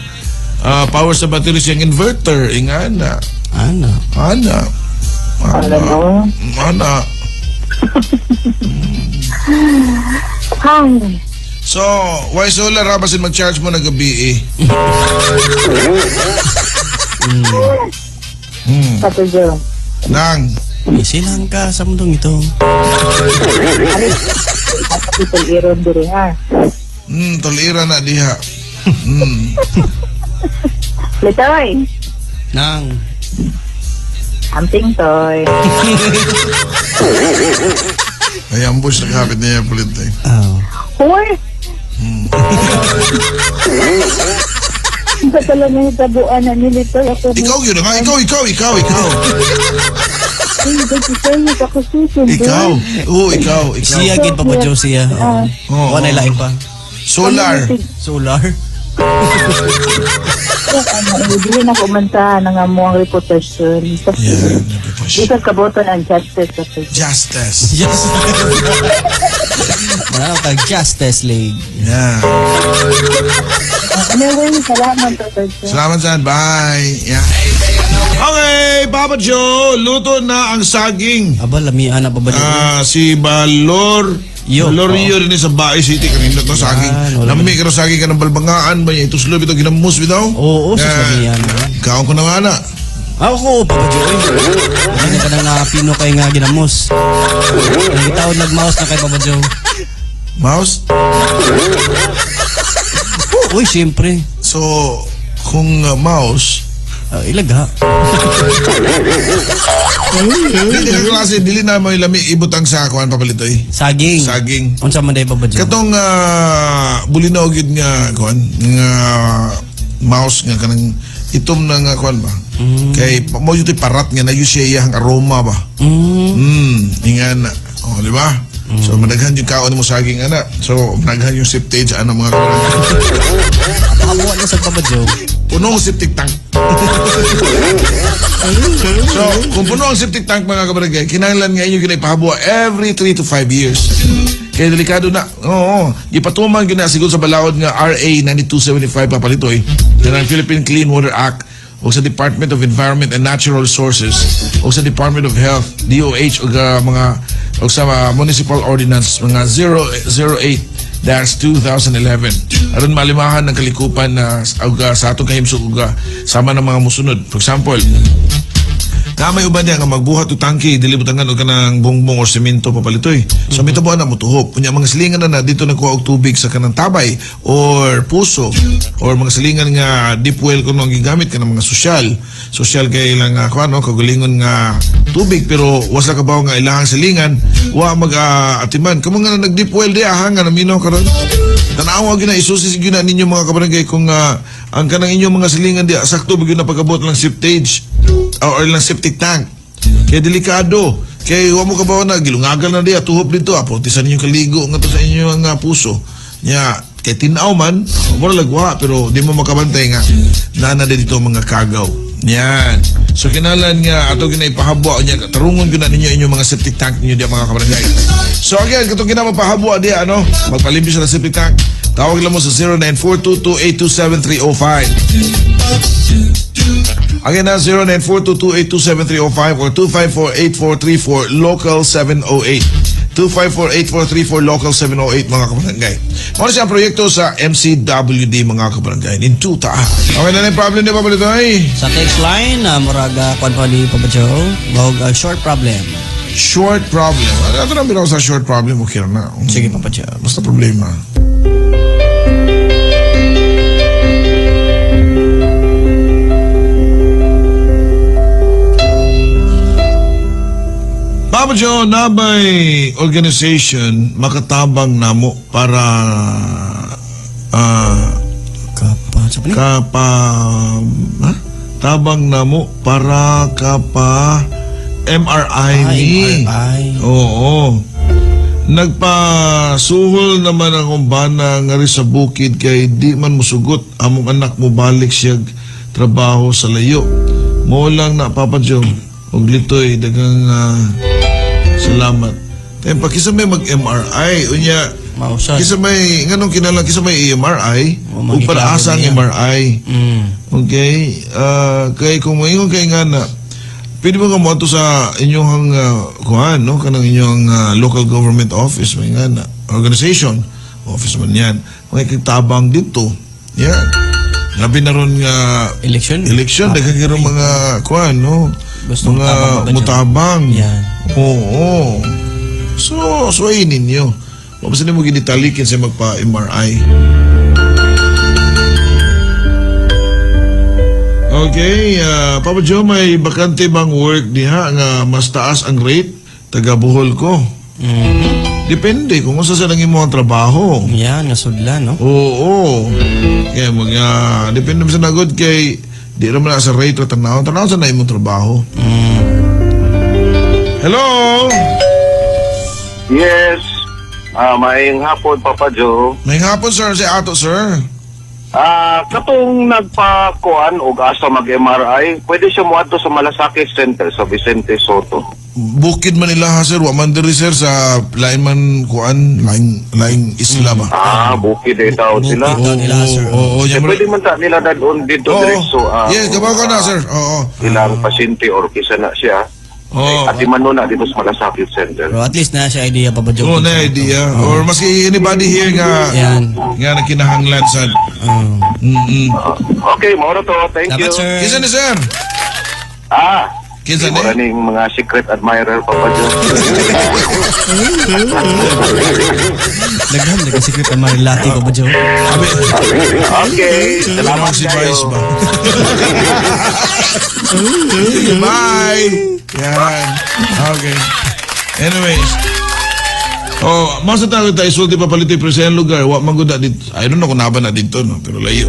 power sa battery siyang inverter. Ingana. Ano? Ana. Alam mo? Ana. Hang. So, why solar ha? Basin mag-charge mo na gabi eh. Pati dyan. Nang. Silang ka sa mundong ito. Pati tol-iron diri ha. Tolira na diha. Litoy. Nang. Amping toy. Ay, ambush nakapit niya pulit eh. Oh. Hoy! Hindi talaga yung tabuan na nilitoy. Ikaw yun nga. Ikaw. Hindi ko sa'yo ako susunod. Ikaw. Oo, ikaw. Siya gid pa ba Joe siya? Oo. Wala lain pa. Solar. Solar. Hindi na kumanta na nga mo ang reputasyon. Yeah, Dito kabotan ang justice. Justice. Yes. Wala ka Justice League. Yeah. Anyway, salamat to. Salamat saan. Bye. Yeah. Okay, Papa Joe, luto na ang saging. Aba, lamian na pa ba dito? Si Balor. Rio rin sa Bae City. Kanina to saging. Lamig ka saging ka ng balbangaan ba niya? Ituslob ito, ginamos bitaw? Oo, sa lamian. Kaon ko na nga na. Ako, Papa Joey. Ano ka nang pino kay nga ginamos? Nagitaw nagmouse na kay Papa Joe. Mouse? Uy, siyempre. So, kung mouse, Ilagha. Dili na klase, dili na mo ilami ibutang sa kuan papalitoy. Saging. Saging. Unsa man day Papa Joe? Katong bulinaw gid nga kuan nga mouse nga kanang itom na nga kuan ba. Kay mo yung parat nga na siya ang aroma ba. Ingana. Oh, di ba? So madaghan yung kaon mo saging ana. So madaghan yung septage ana mga kaon. Pahamuan na sa Papa Joe. Puno ang septic tank. So, kung puno ang septic tank mga kabarangay, kinahanglan nga inyo ginaipahabwa every 3 to 5 years. Kaya delikado na. Oo. Ipatuman gina siguro sa balaod nga RA 9275 papalitoy ng Philippine Clean Water Act o sa Department of Environment and Natural Resources o sa Department of Health, DOH o sa Municipal Ordinance mga 008-2011. Aron malimahan ng kalikupan na sa atong kahimsog sama ng mga musunod. For example, na may uban niya nga magbuhat o tangki, dilibutangan o ka ng bongbong o semento papalitoy. So may tabuan na mutuhop. Kunya mga silingan na dito nagkuha og tubig sa kanang tabay or puso or mga silingan nga deep well kuno ang gigamit ka ng mga sosyal kay ilang kagalingon nga tubig pero wasa ka ba nga ilahang silingan wa mag-atiman. Kamo nga nag deep well di nga naminaw karon. Tanawa gyud na isusi gyud na ninyo mga kabarangay kung ang kanang inyong mga silingan di sakto bigyo na pagabot lang septage or lang septic tank. Kaya delikado. Kaya huwag mo ka ba na gilungagal na diya, tuhop dito, apotisan ninyo kaligo nga to sa inyo nga puso. Nya, kaya tinaw man, mura lagwa, pero di mo makabantay nga, nana dito mga kagaw. Yan. So kinalan nga ato ginaipahabwa niya tarungon gyud na ninyo inyong mga septic tank ninyo diya mga kabarangay. So again, katong kinamapahabwa diya magpalimpyo sa septic tank. Tawag lang mo sa 0942282735. Again na 0942282735 or 254-8434 local 708. 254-8434 local 708 mga kabarangay. Muna siya ang proyekto sa MCWD mga kabarangay. Nintu ta. Okay na yung problem niya pa balito ay. Sa text line, muraga kwan pa ni Papa Joe, short problem. Short problem. Ano na binaw sa short problem? Okay na. Sige, Papa Joe. Basta problema. Papa Joe, nabay organization makatabang namo para tabang namo para kapa MRI ni. MRI. Oo. Nagpasuhol naman ang umbana nga rin sa bukid kay di man musugot among anak mo balik siya trabaho sa layo. Mo lang na Papa Joe og litoy dagang salamat. Tayo pa kisa may mag-MRI unya Mausan. kisa may nganong kinalang kisa may MRI ug para asa ang MRI. Okay? Kay kung mayon kay nga na pwede mo nga to sa inyong kuhan, no? Kanang inyong local government office, may nga na, organization, office man yan. Mga kitabang dito. Yan. Labi na ron nga Election? daghan mga kuhan, no? Gusto Mga mutabang. Yan. Oo. So ay ninyo. Mabasa mo ginitalikin sa magpa-MRI. Okay, Papa Joe, may bakante bang work diha nga mas taas ang rate taga Bohol ko? Depende kung unsa sa nang imong trabaho. Yan, nasudlan, no? Oo. Kaya depende sa nagod kay di ra man sa rate ra tanaw sa na imong trabaho. Hello. Yes. Maayong hapon, Papa Joe. May hapon sir, si Ato sir. Katong nagpakuan o asa mag-MRI, pwede siya muadto sa Malasakit Center sa Vicente Soto. Bukid Manila ha sir, wa man diri sir sa lain man kuan, laing isla ba? Bukid ay tao sila. Bukid nila, sir. Oo, Eh, pwede man ta nila dadon dito diretso. yes, gabaw ka na sir. Oo. Ilang pasyente or kisa na siya. Oo. At imano na dito sa Malasakit Center. Pero at least na siya idea, Papa Joe. Oo, na idea. Or maski anybody here nga Yan. nga nakinahanglan sad. Okay, mauro to. Thank you. Dapat, sir. Kinsa ni sir? Kinsa ni? Maraming mga secret admirer, Papa Joe. Daghan, secret ang marilati, Papa Joe. Abi, Okay, salamat si kayo. Vice ba? Bye! Yan. Okay. Anyways. Masa tayo isulti papaliti pero sa lugar, wa magunda dito. I don't know kung naba na dito, no? Pero layo.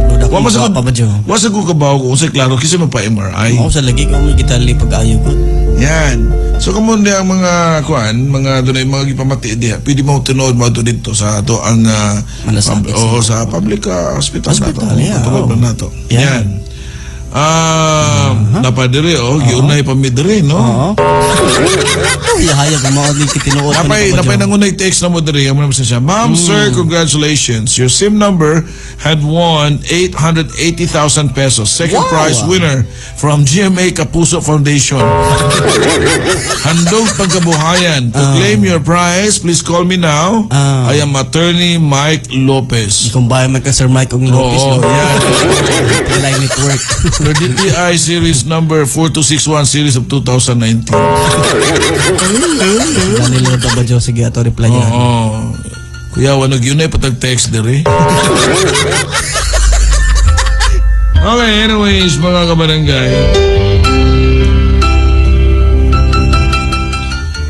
Dudak Wa mo masagod, Papa Joe. wasa ko kabaw ko, kasi klaro, kasi magpa-MRI. Ako sa lagi ka mo gitali pag-ayo ko. Yan. So kamo ang mga kuan, mga dunay mga gipamati diha. Pwede mo tinod mo to dito sa ato ang Malasakit, sa public hospital Hospital, nato. yeah, Katulad oo. na nato. Yan. Yan. Napadiri giunay pamidiri no. Oo. Hayag mo ni kitinuod. Napay nangunay text na mo diri, amo na siya. Ma'am, sir, congratulations. Your SIM number had won 880,000 pesos. Second Wow. prize winner from GMA Kapuso Foundation. Handog pagkabuhayan. To claim your prize, please call me now. I am attorney Mike Lopez. Kung bayan man ka Sir Mike og Lopez, Oo, no? yan. Line network. Your DTI series number 4261 series of 2019. Dali lang Papa Joe, sige ato reply yan. Oo. Kuya, wanog yun ay patag-text diri. Okay, anyways, mga kabarangay.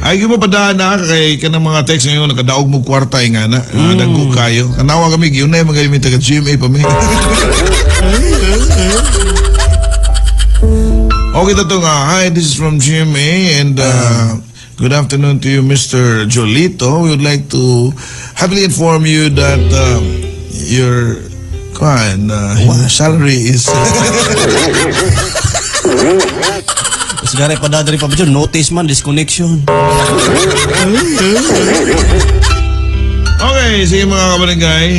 Ay, mo padaan na kay kanang mga text ngayon, nakadaog mo kwarta nga na. Dagko kayo. Kanawa kami, yun na yung mga gamit taga GMA pa mi. Okay, ito nga. Hi, this is from GMA and good afternoon to you, Mr. Jolito. We would like to happily inform you that your salary is Sigara pa dadari pa ba dyan? Notice man, disconnection. Okay, sige mga kabarangay.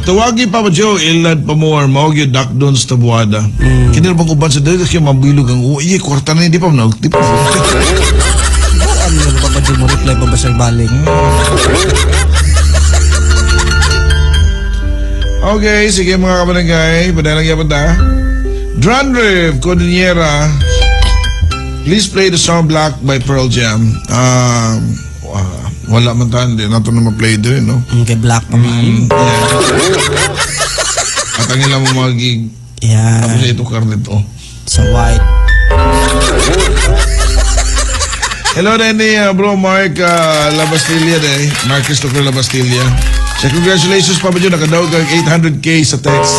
Tawagi pa ba Joe, ilad pa mo or mawag yung dak doon sa tabuada. Kinil bang uban sa dali kasi mabilog ang uwi. Kwarta na hindi pa mo. Di pa. Ano yung pa ba dyan mo reply pa ba sa balik? Okay, sige mga kabarangay. Padalang yapan ta. Dranrev, Cordillera. Please play the song Black by Pearl Jam. Wala man tayo, hindi nato na ma-play din, no? Kay Black pa man. At ang ilang mo magig. Yan. Tapos ito karnito. Sa white. Hello Renny, bro Mark Labastilla day. Mark Christopher Labastilla. So congratulations pa ba dyan, nakadaog kang 800k sa text.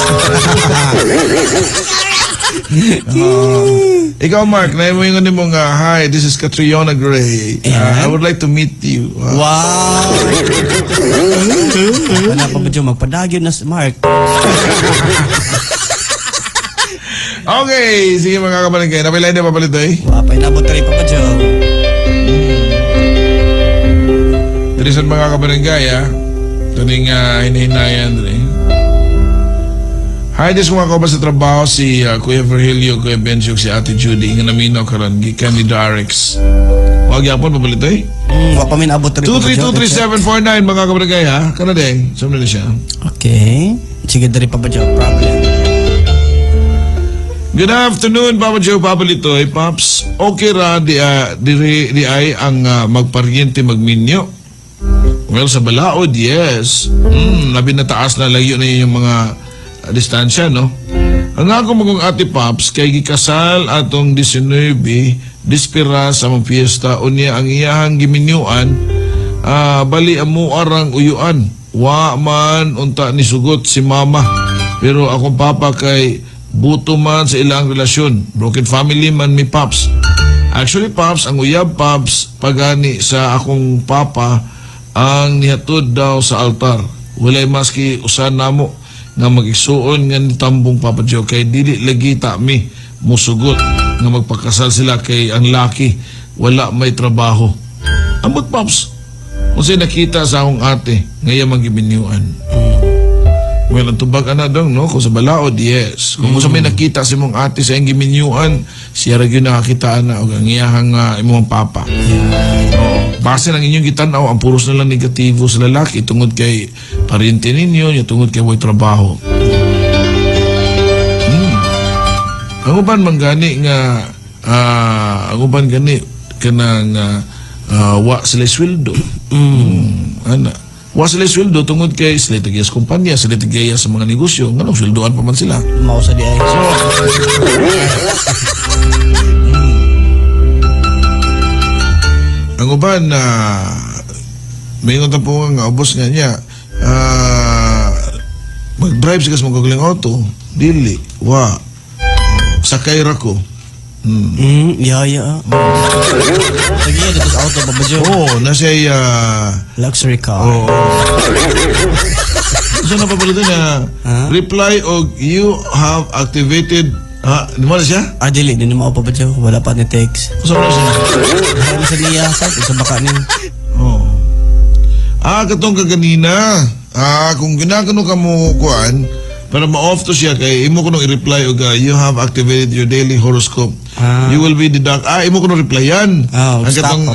Ikaw Mark, naimuingon ni mong hi, this is Catriona Gray. I would like to meet you. Wow! Wala pa ba dyan magpadagyo na si Mark? Okay, sige mga kabarangay. Napilay na papalit eh. Wapay nabot rin pa ba dyan? Dirisan mga kabarangay Tuning hinahinayan rin. Hi, this mga kauban sa trabaho si Kuya Virgilio, Kuya Benchuk, si Ate Judy, nga naminaw karon gikan ni Darex. Wag yapon papalit eh. Wapa min abot rin pa ba dyan? 2323749 mga kabarangay Kana din. Saan na siya? Okay. Sige dari pa ba dyan? Problem. Good afternoon, Papa Joe, Papa Litoy, Pops. Okay ra di ay ang magparyente magminyo. Well, sa balaod, yes. Labi na taas na layo na yung mga distansya, no? Ang ako magong ate Pops, kay gikasal atong 19, dispira sa mga fiesta, unya ang iyahang giminyuan, bali amo arang uyuan. Wa man unta ni sugot si mama. Pero akong papa kay buto man sa ilang relasyon. Broken family man mi Pops. Actually, Pops, ang uyab, Pops, pagani sa akong papa, ang nihatod daw sa altar. Walay maski usan namo nga mag-igsuon nga nitambong Papa Joe kay dili lagi ta mi musugot nga magpakasal sila kay ang laki wala may trabaho. Ambot Pops, unsay nakita sa akong ate ngaya magibinyuan. Well, ang tubag ana dong, no? Kung sa balaod, yes. Kung sa may nakita si mong ate sa iyang giminyuan, siya rin yung nakakita na o ang iyahang imong papa. Base ng inyong gitanaw, ang puros na lang negatibo sa lalaki tungod kay parinti ninyo, tungod kay way trabaho. Ang uban man gani nga, ang uban gani kanang wa sila sweldo. Ana. Wa sila sweldo tungod kay sila tigayas kumpanya, sila tigayas sa mga negosyo. Ganong sweldoan pa man sila. Mao sa di ay. So, ang uban na may ngon po nga ubos nga niya mag-drive siya sa magagaling auto dili wa sakay ra ko Yeah. Lagi yan dito sa auto pa ba dyan? nasa Luxury car. so napapalito na reply og you have activated di mo na siya? Dili, di na mao pa ba dyan? Wala pa ni text. Saan na siya? Wala sa niya, sa baka ni. Katong kaganina. Kung ginagano ka mo kuan, para ma-off to siya kay imo ko nung i-reply og you have activated your daily horoscope. You will be imo ko nung replyan. Ang katong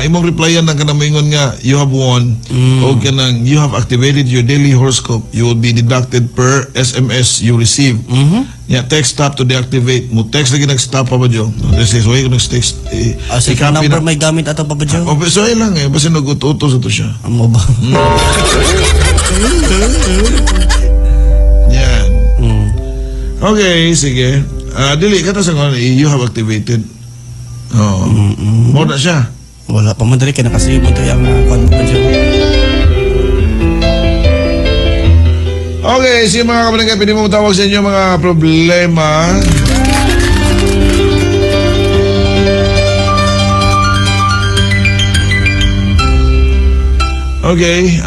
imong replyan ang kanang moingon nga you have won o kanang you have activated your daily horoscope. You will be deducted per SMS you receive. Text stop to deactivate. Mo text lagi nag-stop pa ba dyo? This is why ko nag-text. Sa number may gamit ato pa ba dyan? So lang basta nag-uto sa to siya. Amo ba? Yan. Okay, sige. Dili ka ta sa you have activated. Mo na siya. Wala pa man dali kay nakasave mo to yung kwan pa dyan. Okay, sige mga kabarangay, pwede mo tawag sa inyo mga problema. Okay,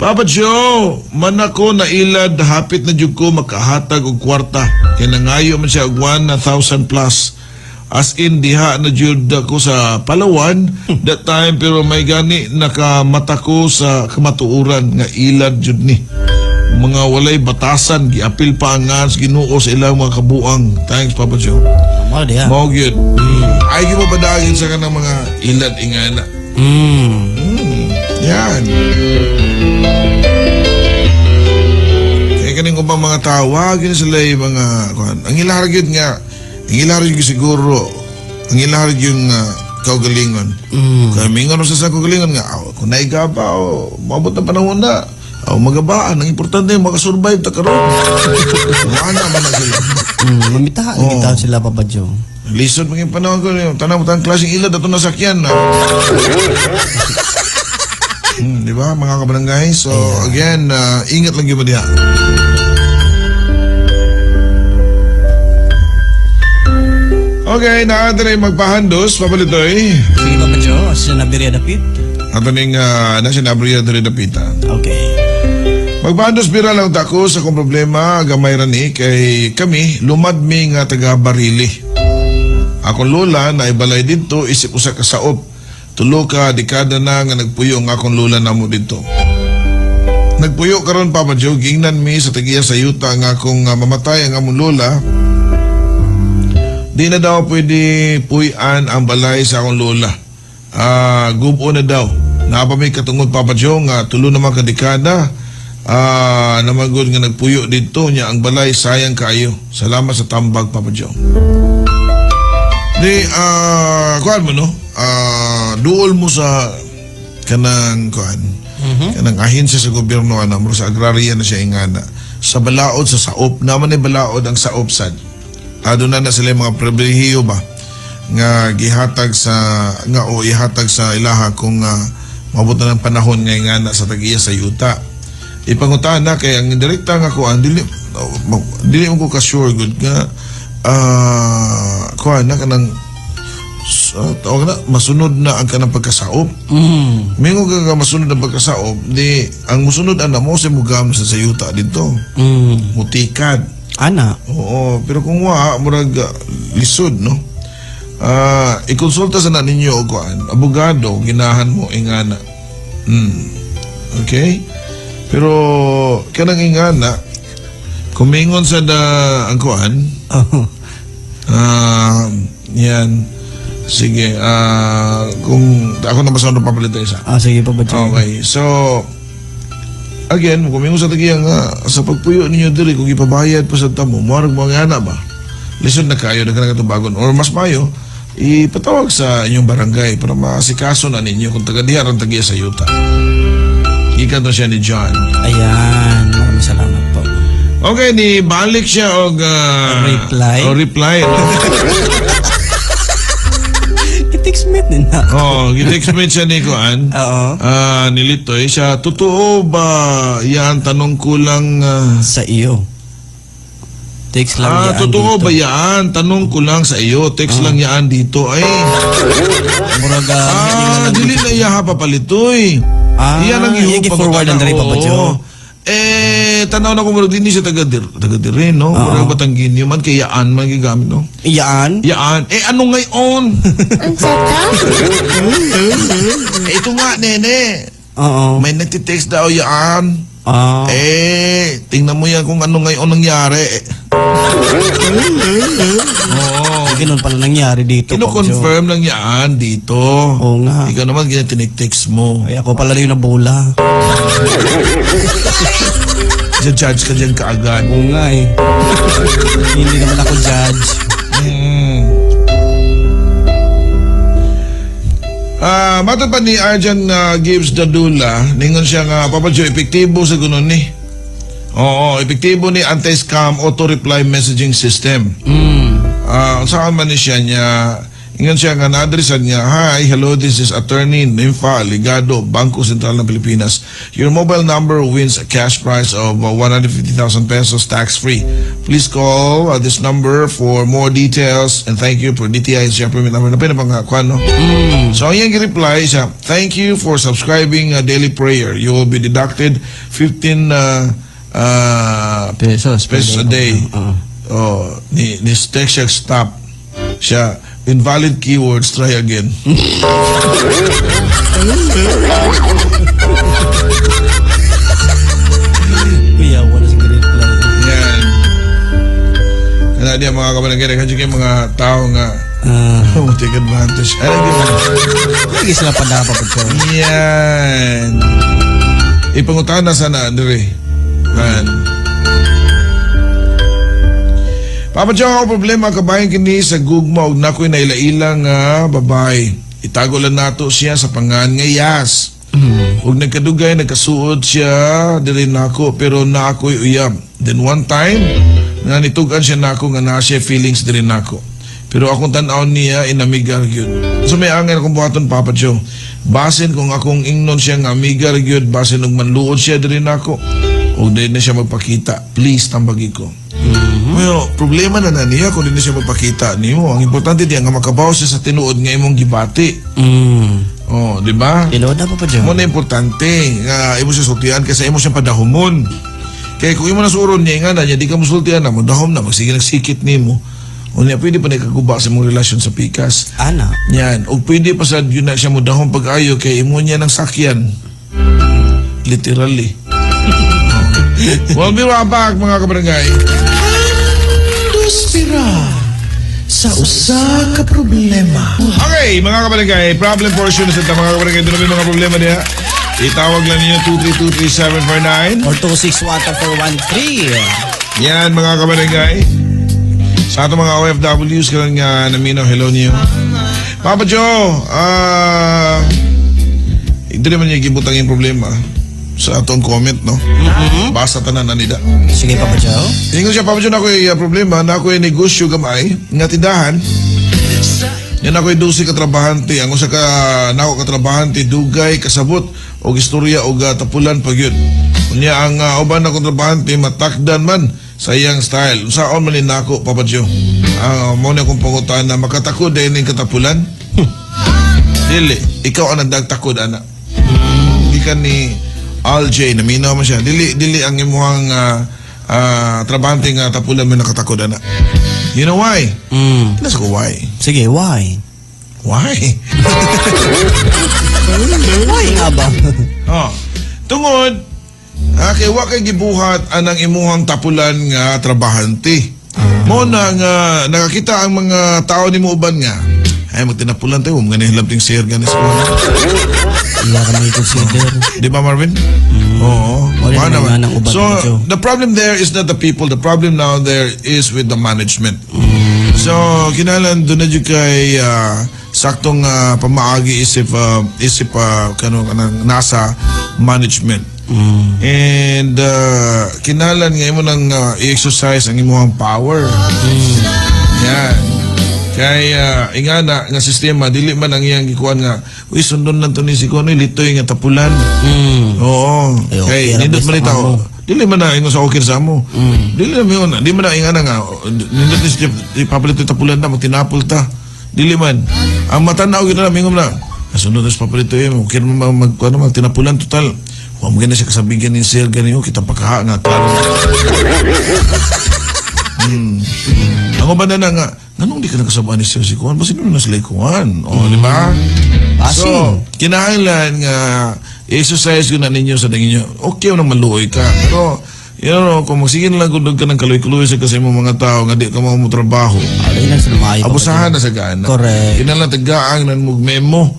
Papa Joe, man ako na ilad hapit na jud ko makahatag og kwarta. Kaya nangayo man siya og 1,000 plus. As in diha na jud ako sa Palawan that time, pero may gani nakamata ko sa kamatuoran nga ilad jud ni. Mga walay batasan, giapil pa nga sa Ginoo sa ilang mga kabuang. Thanks Papa Joe. Mao diha. Mao gyud. Ay gyud mapadagin sa kanang mga ilad ingana. Yan. Kaya kaning ubang mga tawag yun sila yung mga ang ilarag yun nga, ang ilarag yun siguro, ang ilarag yung kaugalingon. Kaya mingon sa kaugalingon nga, kung naiga pa, mabot na panahon na, magabaan, ang importante makasurvive ta karon. Wala man na sila. Mamitahan sila, Papa Joe. Lisod maging panahon ko, tanang klaseng ilad ato nasakyan na. Di ba mga kabarangay? So again, ingat lang yung diha. Okay, naata na yung magpahandos, papalitoy. Sige, Papa Joe. Sa Nabiria Dapit. Ato ning nasa nabriya diri dapita. Okay. Magpahandos bira lang tako sa kong problema, gamay rani kay kami lumadmi nga taga Barili. Akong lola na ibalay dito isip usa ka saop. Tulo ka dekada na nga nagpuyo nga akong lola namo dito. Nagpuyo karon Papa Joe, gingnan mi sa tagiya sa yuta nga akong mamatay ang among lola. Di na daw pwede puyan ang balay sa akong lola. Gubo na daw. Napamay katungod Papa Joe nga tulo naman ka dekada. Namagod nga nagpuyo dito niya ang balay, sayang kayo. Salamat sa tambag Papa Joe. Di kuan mo no? Duol mo sa kanang kuan. Kanang ahensya sa gobyerno ana mo sa agrarya na siya ingana. Sa balaod sa saop, naman ay balaod ang saop sad. Aduna na sila mga pribilehiyo ba nga gihatag sa nga o ihatag sa ilaha kung mabot na ng panahon nga ingana sa tagiya sa yuta. Ipangutan na kay ang direkta nga kuan dili mo ko ka sure good nga kuan na kanang tawag na masunod na ang kanang pagkasaop. Mingo ka masunod ang pagkasaop di ang musunod ana mo sa mugam sa sayuta dito. Mutikad Ana. oo, pero kung murag lisod no. Ikonsulta sa na ninyo og kuan abogado ginahan mo ingana. Okay, pero kanang ingana kumingon sa ang kuan. Yan. Sige, kung ako na masunod papalitan isa. Sige, Papa Joe. Okay, so again, kumingon sa tagiya nga sa pagpuyo ninyo diri kung ipabayad pa sa tamo, moarag mo nga na ba? Lisod na kayo, nagkanang katubagon or mas mayo, ipatawag sa inyong barangay para masikaso na ninyo kung taga-diha ang tagiya sa yuta. Ikan to siya ni John. Ayan, maraming salamat po. Okay, ni balik siya og Reply? reply. I-textmate din na. Gitext-mate siya ni Kuan. Oo. Nilitoy siya. Totoo ba yan? Tanong ko lang. Sa iyo. Text lang yan totoo dito. ba yan? Tanong ko lang sa iyo. Text lang yan dito. Ay. Muraga. Dili na iya papalitoy. Iyan ang i-forward ang dari, Papa Joe. Tanaw na ko murag din siya taga-dire, no? Murag Batangginyo man, kay Yaan man gigamit, no? Iyaan? Yaan. Ano ngayon? Ang sata? Ito nga, nene. Oo. May nagtitext daw Yaan. Tingnan mo yan kung ano ngayon nangyari. Ganun pala nangyari dito, Papa Joe. Kino-confirm lang yan dito. Oo nga. Ikaw naman tinitext mo. Ay, ako pala rin yung nabola. Judge ka dyan kaagad. Oo nga eh. Hindi naman ako judge. Matapad ni Arjan Gibbs Dadula, ningon siya nga, Papa Joe, epektibo sa gunon ni. Oo, epektibo ni anti-scam auto-reply messaging system. Saan man ni siya niya, Ingan siya nga na-addressan niya, "Hi, hello, this is Attorney Nympha Ligado, Bangko Sentral ng Pilipinas. Your mobile number wins a cash prize of 150,000 pesos tax-free. Please call this number for more details and thank you for DTI and siya permit number." Na pinapangkakuan, no? So, ang iyang reply siya, "Thank you for subscribing Daily Prayer. You will be deducted 15 Pesos. pesos a day." Oh, ni text siya, "Stop." Siya, "Invalid keywords, try again." Kuya, wala sa reply. Yan. Kaya diya mga kabarangay, kasi kayo mga tao nga take advantage. Ano di man? Lagi sila padapat ko. Yan. Ipangutaan na sana, Andre. Man. Papa Joe, ako problema kabayan kini sa gugma ug nakoy naila-ilang nga babae. Itago lang nato siya sa pangan nga Yas. Ug nagkadugay nagkasuod siya diri nako pero na ako'y uyab. Then one time nga nitugan siya nako nga na siya feelings diri nako. Pero akong tan-aw niya inamigar gyud. So may angel akong buhaton, Papa Joe. Basin kung akong ingnon siya nga amigar gyud, basin ug manluod siya diri nako. O dahil na siya magpakita, please tambagi ko. Well, problema na niya kung di na siya magpakita nimo. Ang importante diyan nga makabaw siya sa tinuod nga imong gibati. Oh, di ba? Tinood na pa dyan. Mo na importante nga imo siya sultian kasi imo siya padahumon. Kaya kung imo nasuron niya nga na niya di ka musultian na mo dahom na magsige nagsikit nimo. O niya pwede pa nagkaguba sa imong relasyon sa pikas. Ana. Yan, o pwede pa sa yun na siya mo dahom pag-ayo kay imo niya ng sakyan. Literally. We'll be right back, mga kabarangay. Duspira sa usa ka problema. Okay, mga kabarangay, problem portion sa mga kabarangay. Doon na mga problema niya. Itawag lang ninyo 2323749. Or 261-413. Yan, mga kabarangay. Sa ato mga OFWs, kalang nga naminaw, hello niyo. Papa Joe, hindi naman niya gibutang yung problema sa atong comment, no? Basta tanan na nida. Sige, Papa Joe. Ingon siya, Papa Joe, na ako'y problema, na ako'y negosyo gamay, nga tindahan. Yan ako'y 12 katrabahante. Ang usa ka nako katrabahante, dugay, kasabot, o istorya, o tapulan, pag yun. Kunya, ang uban na katrabahante, matakdan man sa iyang style. Saan man nako, Papa Joe? Mo na akong pangutan na makatakod dahil ng katapulan. Dili, ikaw ang nagdagtakod, anak. Hindi ka ni Al-J, naminaw mo siya. Dili ang imuhang trabahante nga tapulan mo nakatakod, anak. You know why? Nasa ko why. Sige, why? Why? Why nga ba? Oh, tungod, kay wa kay gibuhat anang imuhang tapulan nga trabahante. Mo na nga nakakita ang mga tao ni mo uban nga. Ay magtinapulan tayo, mga nahilabting share ganis ko. Iya ka may consider. Di ba, Marvin? Oo. Wala Paano naman ba? ang uban, So, Joe. the problem there is not the people. The problem now there is with the management. So, kinalan doon na dyan kay saktong pamaagi isip kanang nasa management. And kinalan nga mo nang i-exercise ang imong power. Yan. Kaya ingana nga sistema dili man ang iyang gikuan nga uy sundon lang to ni si Konoy litoy nga tapulan. Oo. Eh, okay, Kay nindot man best itaw. ako. Dili man na ingon sa okay sa mo. Dili man yun. Di man na ingana nga nindot ni si papalit tapulan na magtinapol ta. Dili man. Ang matanaw gyud na mingon na. Sundon sa papalit mo okay man magtinapulan total. Wa mo gina siya kasabigan ni sir ganiyo kita pagkaha nga klaro. Ako ba na nga, ganun di ka nagkasabaan ni Sir Sikuan? Basta nung nasa likuan. O, di ba? So, kinahanglan nga exercise ko na ninyo sa dangin nyo. Okay nang maluoy ka. Pero, you know, kung magsige na lang kung ka ng kaluy-kaluy sa kasi mga tao nga di ka mo trabaho. Alay lang sa lumayo. Abusahan na sa gana. Correct. Kinalang tagaang ng mugmemo.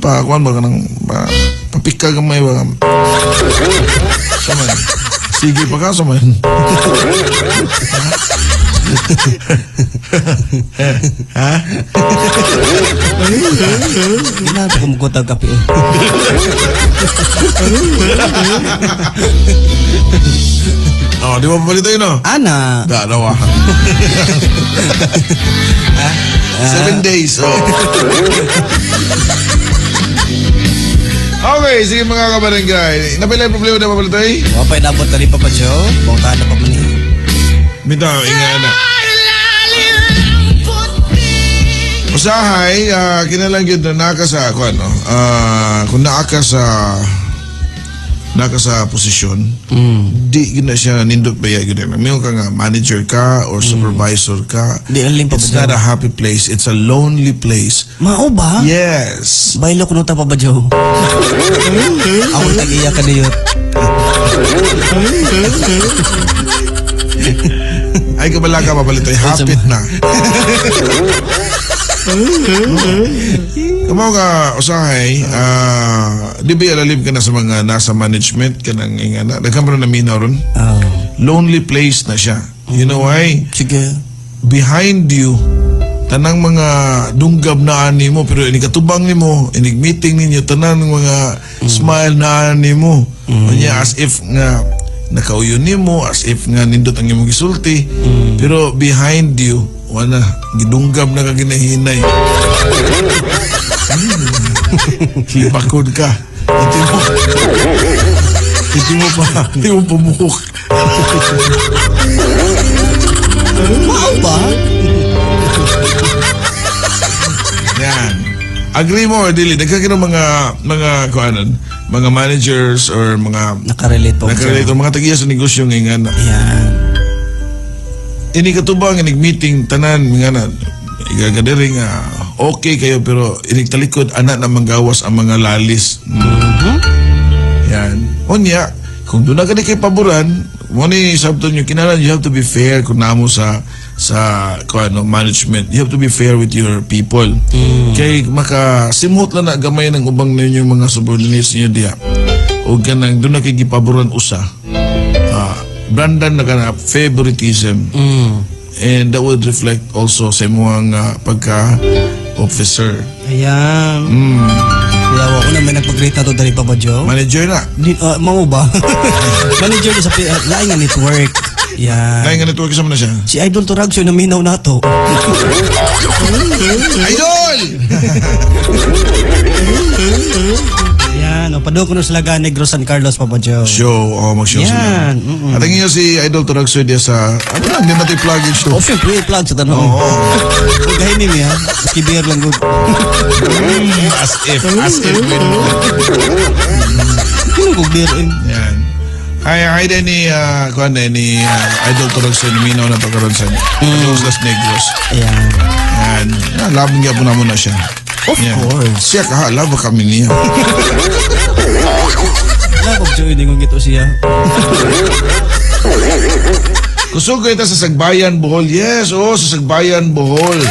Kuan ba ka ng papika gamay ba? Saman. Sige pa ka, saman. Ha? Gila ko kumukutag kape. Oh, di ba papalit tayo, no? Ana. Da, dawa. 7 days. Oh. Okay, sige mga kabarangay. Napila yung problema na mapalitoy? Wapay nabot na rin Papa Joe. Bangtahan na pa man eh. Bitaw, inga na. Usahay, kinalang yun na naka sa, kung ano, kung naka sa posisyon, di gina siya nindot ba yan, gina. Mayroon ka nga, manager ka or supervisor ka. Di alim pa It's ba not a happy place. It's a lonely place. Mao ba? Yes. Bailo ko nung ta Papa Joe. Ako tag-iya ka niyo. Ay, kabala ka, papalitoy. Hapit na. Kamo ka, usahay, di ba alalim ka na sa mga nasa management ka nang ingana? Nagkamara na minaw ron? Oh. Lonely place na siya. You know why? Sige. Behind you, tanang mga dunggab na ani mo, pero inikatubang ni mo, inig-meeting ninyo, tanang mga smile na ani mo. Kanya as if nga nakauyon ni mo, as if nga nindot ang imong gisulti, pero behind you, wala, gidunggab na ka ginahinay. Bakod ka. Iti mo pamukok. Mao ba? Yan. Agree mo or dili? Nagkakaroon mga kuanan, mga managers or mga Nakarelate po. nakarelate mga tagiya sa negosyo ngayon. Yan. Ini katubang inig meeting tanan nga na igagadiring okay kayo pero inig talikod anak na manggawas ang mga lalis. Yan. Onya, kung doon na ka di kay paboran, mo ni sabton yung kinalan, you have to be fair kung namo sa management. You have to be fair with your people. Kay makasimhot lang na gamay ng ubang ninyong mga subordinates niyo diya. O ganang doon na kay gipaboran usa. Brandan na ka na favoritism. And that would reflect also sa mga pagka-officer. Ayan. Kaya ako na may nagpag-rate na to dali Papa Joe. Manager na. Mao ba? Manager sa laing nga network. Yan. Kaya nga network kasama na siya. Si Idol Turagso na minaw na to. Idol! Yan. Pado ko na sa Laga Negro San Carlos, Papa Joe. Show. Mag-show sila. Yan. At ang inyo si Idol Turagso diya sa... Ano lang, hindi natin plug yung show. Oh, syempre, plug sa tanong. Kung gahinim niya, maski beer lang good. As if win mo. Kung beer eh. Yan. Ay din ni Idol Turagso ni Minaw na pagkaroon sa Los Negros. Ayan. Yan. Labang niya po naman na siya. Of course. Siya ka, labo kami niya. Love of Joy, hindi kong gito siya. Kusog kita sa Sagbayan, Bohol. Yes, sa Sagbayan, Bohol.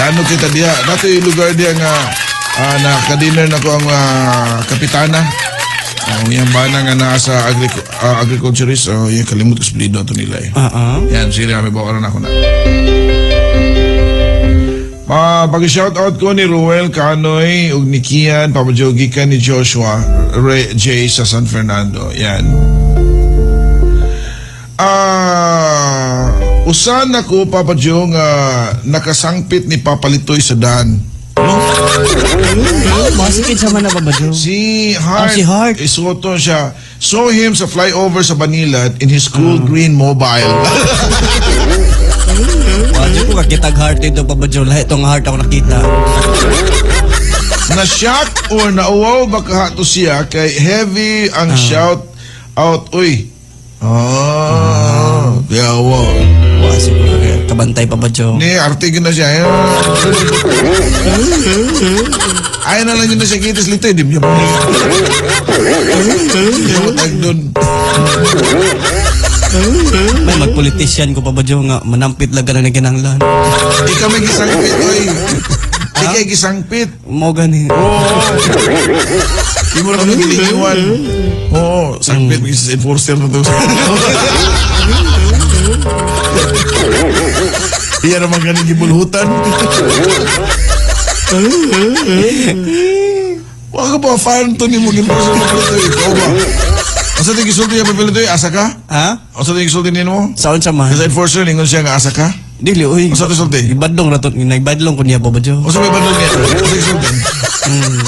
Lano kita diya. Dato yung lugar diya nga nakadiner na ko ang kapitana. Yung bana nga nasa agriculturist. Yung kalimut ko splido ito nila eh. Yan, sige kami bawa na ako na. Pag-shoutout ko ni Ruel Canoy ug ni Kian, Papa Joe gikan ni Joshua Ray J sa San Fernando. Yan. Usan ako Papa Joe nga nakasangpit ni Papa Litoy sa daan. Masikid sa man na Papa Joe. Si Hart, si Hart. isuoto siya. Saw him sa flyover sa Banilad in his cool green mobile. Wadi ko kakitag heart ito Papa Joe. Lahat itong heart ako nakita. Na-shock or nauwaw baka to siya kay heavy ang shout out. Uy. Kaya wow. Wasi ko kabantay Papa Joe. Ni, artigin na siya. Ayaw na lang yun na siya kitis lito. Di mo tag doon. May magpolitisyan ko Papa Joe nga manampit lang ka na naginanglan. Ikaw may gisangpit, oy. Ikaw gisangpit. Mo gani. Di mo na kami gilingiwan. Oo, sangpit, magiging enforcer na to. Iya naman ganing gibulhutan. Wala ka pa, fan to ni mo ginforcer na pala ito. Ikaw ba? Asa ito gisulti niya pa pala ito? Asa ka? Ha? Asa ito gisulti niya mo? Saan sa man? Kasi enforcer, lingon siya nga asa ka? Dili, uy. Sa sulti? Ibadlong na to. Naibadlong ko niya, Papa Joe. O sa may bandang niya? Sa sulti?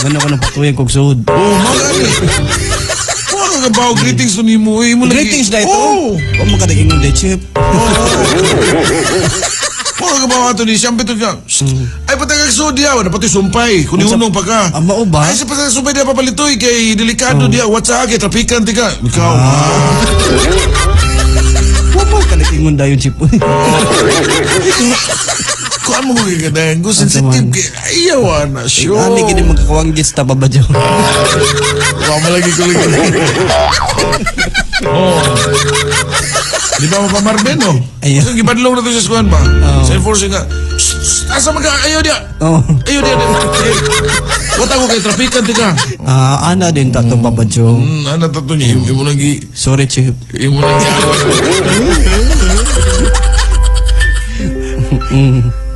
Gano'n ko nang patuyan kong suod. Oh, magani. Ano ka ba? Greetings to nimo. Greetings na ito. Oh. Oh, makadaging ng chip. Ano ka ba ito ni Siyempre ito niya? Ay, patagag so diya. Wala pati sumpay. Kung hunong pa ka. Ah, mao ba? Ay, sa pasang sumpay diya papalitoy. Kay delikado diya. What's sa akin? Trapikan ka. Ikaw. Wapal ka naging dayon chip. Kuan mo kay kadang. Go sensitive kay ayaw na. Sure. Ani gini magkakawang gits ta, Papa Joe. Wala malagi ko lagi. Oh. Di ba mo pa Marben, no? Ayaw. Kasi gibadlong na ito sa skuhan ba? Sa enforcing nga. Asa mga ayaw dia. Oh. Ayaw dia. Wata ko kay trapikan tika. Ana din tato, Papa Joe. Ano tato niya? Imo lagi. Sorry, chip. Imo lagi ako.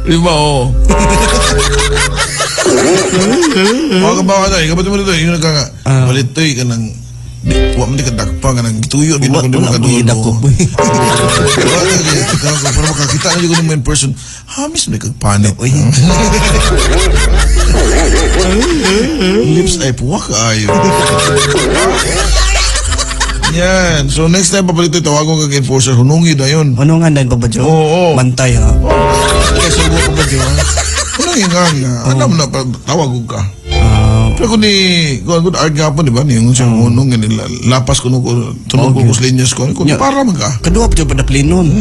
Di ba, oh. Mga kabawa na, ikabat mo dito, yung nagkanga. Balitoy ka ng, huwag mo di ka dakpa ka ng gituyo, di ba kundi Wala mo makadulo. idakop, boy. Para makakita na yung in person, hamis na kagpanit. Lips ay puwak ayo. Yan. So next time papalito, tawagon kag enforcer, hunungi na yun. Ano nga din, Papa Joe? Oo. Bantay, ha? Kaya subo ko ba diyan? Hunungi nga nga. Alam na, tawag ka. Pero kung good art nga po, di ba? Yung siyang hunungi nila, lapas ko nung tunog ko linyas ko. Kung para man ka. Kadua pa Joe, padaplinon.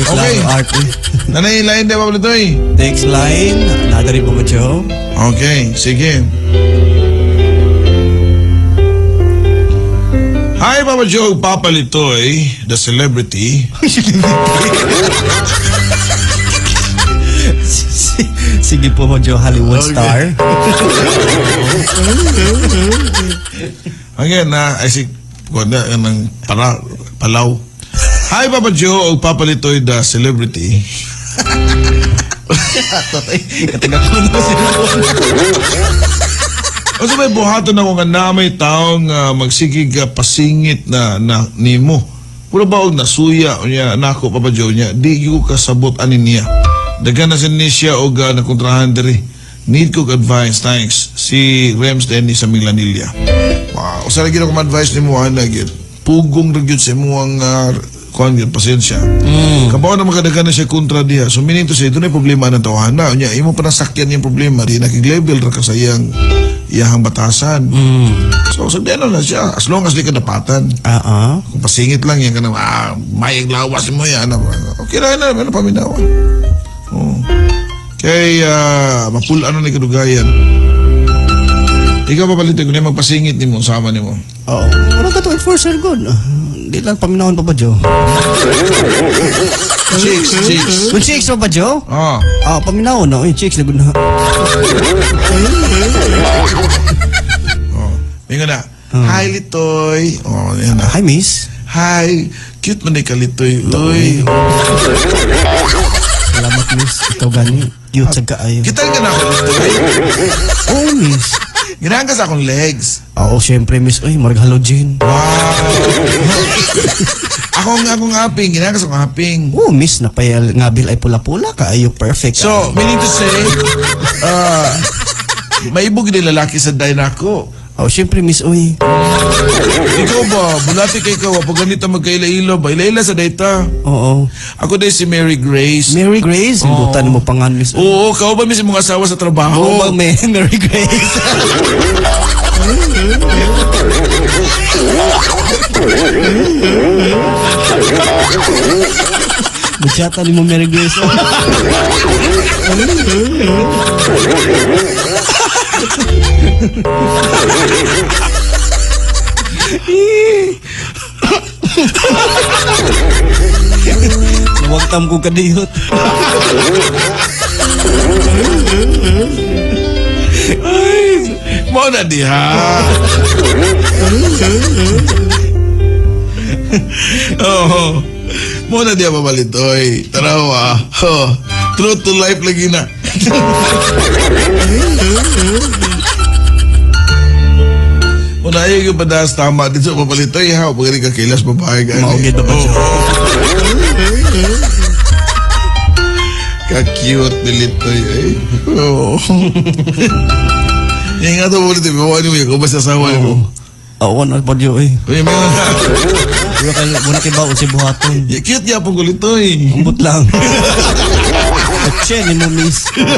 Okay. Art, eh. Nanay, lain din papalito eh. Text line. Nada rin, Papa Joe. Okay, sige. Hi, Papa Joe, Papa Litoy, the celebrity. Sige po, Papa Joe, Hollywood star. Again, I see, kuwanda, ng palaw. Hi, Papa Joe, Papa Litoy, the celebrity. Katagak ko na sila. O sa may buhaton ako nga na may taong magsigig pasingit na nimo. Puro ba og nasuya niya nako Papa Joe niya. Di ko kasabot anin niya. Dagan na siya og nakontrahan diri. Need ko advice, thanks. Si Rems Dennis sa Milanilla. Wow, usa lagi na ko advice nimo ana gyud. Pugong ra gyud sa imong kuan gyud pasensya. Kabaw na makadagan na siya kontra diha. So meaning to say, doon ay problema ng tawhana. Nya imo pa nasakyan yung problema di nakig-level ra ka sa iyang batasan. So sagdano na siya as long as di ka dapatan. Kung pasingit lang yan ka na mayag lawas mo yan. Okay na ano paminawa. Oh. Kay mapul ano ni kadugayan. Ikaw papalitin ko na magpasingit ni mo sama ni mo. Oo. Wala ka to enforcer good. Di lang paminahon, Papa Joe. Chicks. Kung chicks, Papa Joe? Paminahon na. Uy, chicks na good na. Mingo na. Hi, Litoy. Yan na. Hi, miss. Hi. Cute man ka, Litoy. Uy. Salamat, miss. Ikaw gani. Cute sa kaayo. Kita ka na ako, Litoy. Oo, miss. Ginahan ka sa akong legs. Oo, syempre, miss. Uy, marag halogen. Wow. akong aping. Ginahan ka sa akong aping. Oo, miss. Napayal ngabil ay pula-pula. Kaayo perfect. So, meaning to say, maibog din lalaki sa day nako. Oo, syempre, miss. Uy. Ikaw ba? Bulati kay ikaw. Pag ganito magkaila-ila ba? Ila-ila sa dayta. Oo. Ako din si Mary Grace. Mary Grace? Butan mo pangan, miss. Oo, kao ba miss mga asawa sa trabaho? Oo, ba, Mary Grace? Masyata ni mo, Mary Grace. Nawagtam ko kadiyot. Ay, mo na diha. Oo. Mo na diha mabalitoy. Tarawa. True to life lagi na. Unayo yung padas tama dito sa papalitoy ha. Pag ka kilas babae ka. Maugid na pa siya. Ka-cute nilitoy eh. Oo. Yung nga to ulit, bawa niyo yung kubas sa asawa niyo. Oo, ano pa diyo eh. Uy, may mga. Muna kay baon si buhaton. Cute niya pong kulitoy. Ambot lang. Atse ni mo miss. Ay,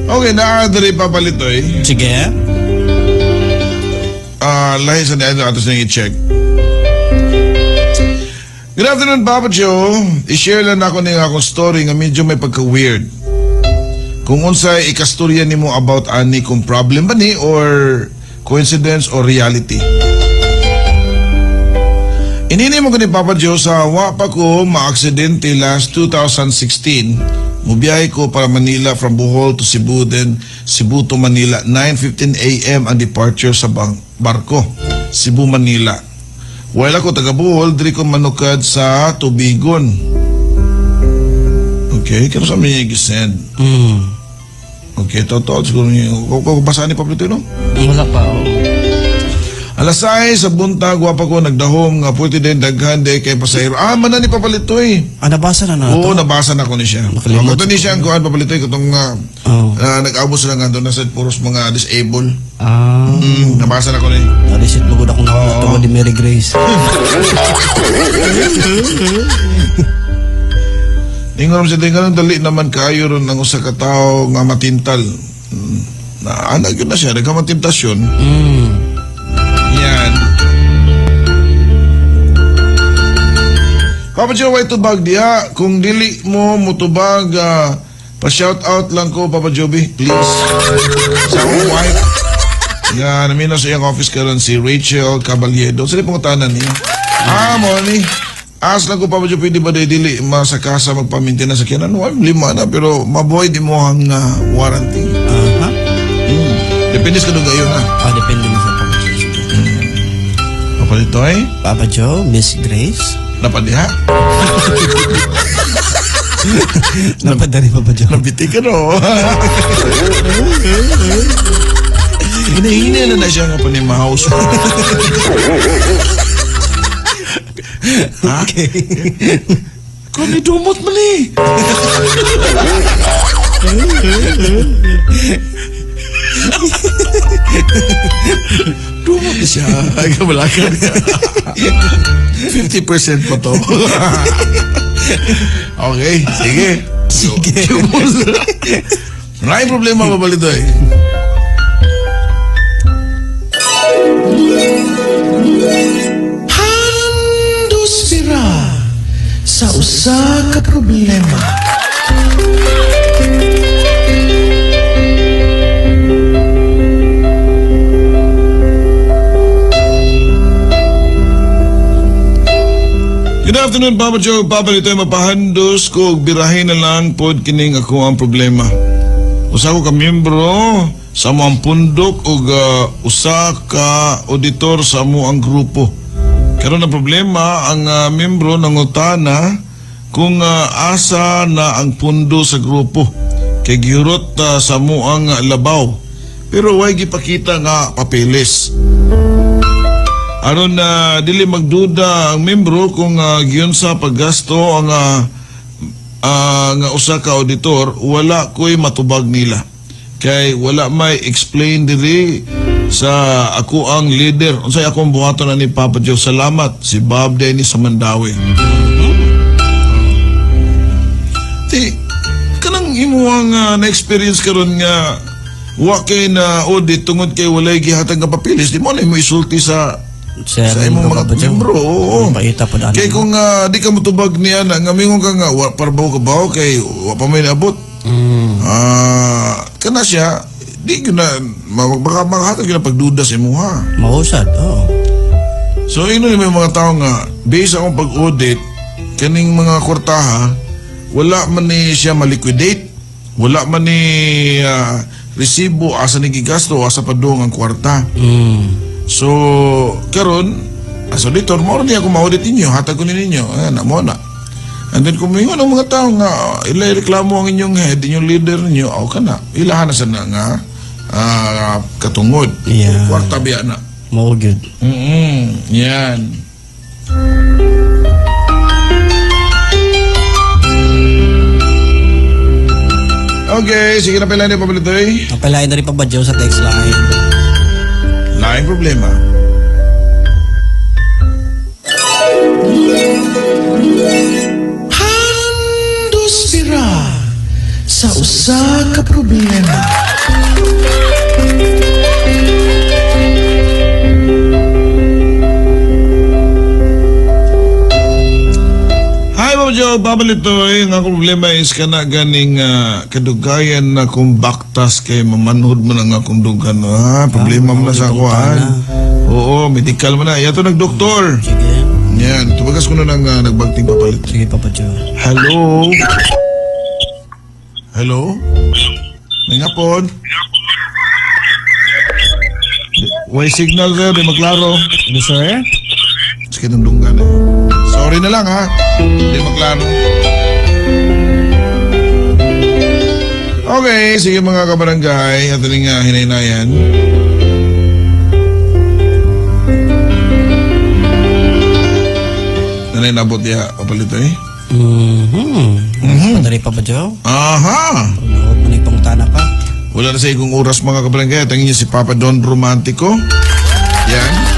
Okay, nakakadari papalitoy. Sige. Lahi sa niya atos nang i-check. Good afternoon, Papa Joe. I-share lang ako ng akong story nga medyo may pagka-weird. Kung unsay ikastorya nimo about ani kung problem ba ni or coincidence or reality. Inini mo ko ni Papa Joe sa wa pa ko ma-aksidente last 2016. Mubiyahe ko para Manila from Bohol to Cebu, then Cebu to Manila. 9:15 a.m. ang departure sa barko. Cebu, Manila. While ako taga Bohol, diri ko manukad sa Tubigon. Okay, kano sa mga gisend? Okay, totoo. Siguro niyo. Kung basahan ni Pablo ito, no? Wala pa. Alasay sa buntag, wapa ko nagdahom nga puti din daghan de kay pasahero. Manan ni Papalitoy. Nabasa na na to? Oo, nabasa na ko ni siya. Nakalimot. Ito ni siya ang kuhan Papalitoy katong nag-abot sila nga doon na sa puros mga disable. Nabasa na ko ni. Narisit mo gud akong nakatungod ni Mary Grace. Ingon siya tingnan dali naman kayo ron ang usa ka tawo nga matintal. Na anak yun na siya, nagkamantintasyon. Yan. Papa Joe, way tubag diha. Kung dili mo mutubag, pa-shout out lang ko, Papa Joby, please. Sa akong wife. Nga, namin sa iyang office karon si Rachel Caballedo. Sila pong tanan niya. Moni. As lang ko, Papa Joe, pwede ba dili masakasa magpamintinan sa kinan? Well, 5 na, pero mabuhay di mo ang warranty. Depende sa kanong gayon, ha? Depende mo sa Papa Joe. Papalitoy? Papa Joe, Miss Grace. Napadiha? Napadari Papa Joe. Nabiti ka no? Hinahinay na siya nga pa ni Mouse. Okay. Kung may dumot man eh. Dumot na siya. Ay, kamalakan niya. 50% pa to. Okay, sige. Sige. Maraming problema mabalito eh. Hando sira sa usa ka problema. Good afternoon, Papa Joe. Papa, dito ay mapahandos ko. Birahin na lang pod kining ako ang problema. Usa ko ka miyembro sa mo ang pundok o usa ka auditor sa mo ang grupo. Karon na problema ang miyembro nangutana kung asa na ang pundo sa grupo. Kay gihurot sa mo ang labaw. Pero way gipakita nga papeles. Aron na dili magduda ang membro kung giyon sa paggasto ang nga usa ka auditor, wala ko'y matubag nila. Kay wala may explain diri sa ako ang leader. Unsay akong buhaton na ni Papa Joe. Salamat si Bob Dennis sa Mandawi. Ti kanang imuhang na-experience karon nga wa kay na audit tungod kay walay gihatag nga papeles, di mo na mo isulti sa imong mga membro. Oo. Paita pa daan. Kay kung di ka mutubag niya na, nga mingon ka nga, parbaw ka ba kay wa pa may naabot. Kana siya, di ko na, baka makahatag yun na pagduda sa imo ha. Mahusad, oo. So, ino ni may mga tao nga, based akong pag-audit, kaning mga kwartaha, wala man ni siya maliquidate, wala man ni resibo, asa ni gigasto, asa pa doon ang kwarta. So, karon as auditor, mo rin ako ma-audit ninyo, hatag ko ninyo, mo na. And then kung may ang mga tao nga, ilay reklamo ang inyong head, inyong leader ninyo, ka na. Ilahan na sana nga, katungod. Yeah. Kwarta biya na. Mo good. Yan. Okay, sige na pala ni Pabalitoy. Napalain na rin pabadyaw sa text line. Laing problema. Handos sira sa usa ka problema. Hi, Ma'am Jo, Pabalitoy. Ang problema is kana ganing kadugayan na kung baktas kay mamanhod mo na nga kung dugan. Problema mo na sa kuhaan. Oo, medical mo na. Yato nagdoktor. Sige. Yan, tumagas ko na ng nagbagting papalit. Sige, Papa Joe. Hello? Hello? May nga po. Way signal sir, di maklaro. Ano, sir? Sige, nandunggan eh. Sorry na lang ha. Di maklaro. Okay, sige mga kabarangay. At nga hinaynayan. Nanay nabot niya, Papalito eh. Padari, Papa Joe. Aha! Huwag mo na ipangutana pa. Wala na sa ikong oras mga kabarangay. Tangin niyo si Papa Don Romantico. Yan.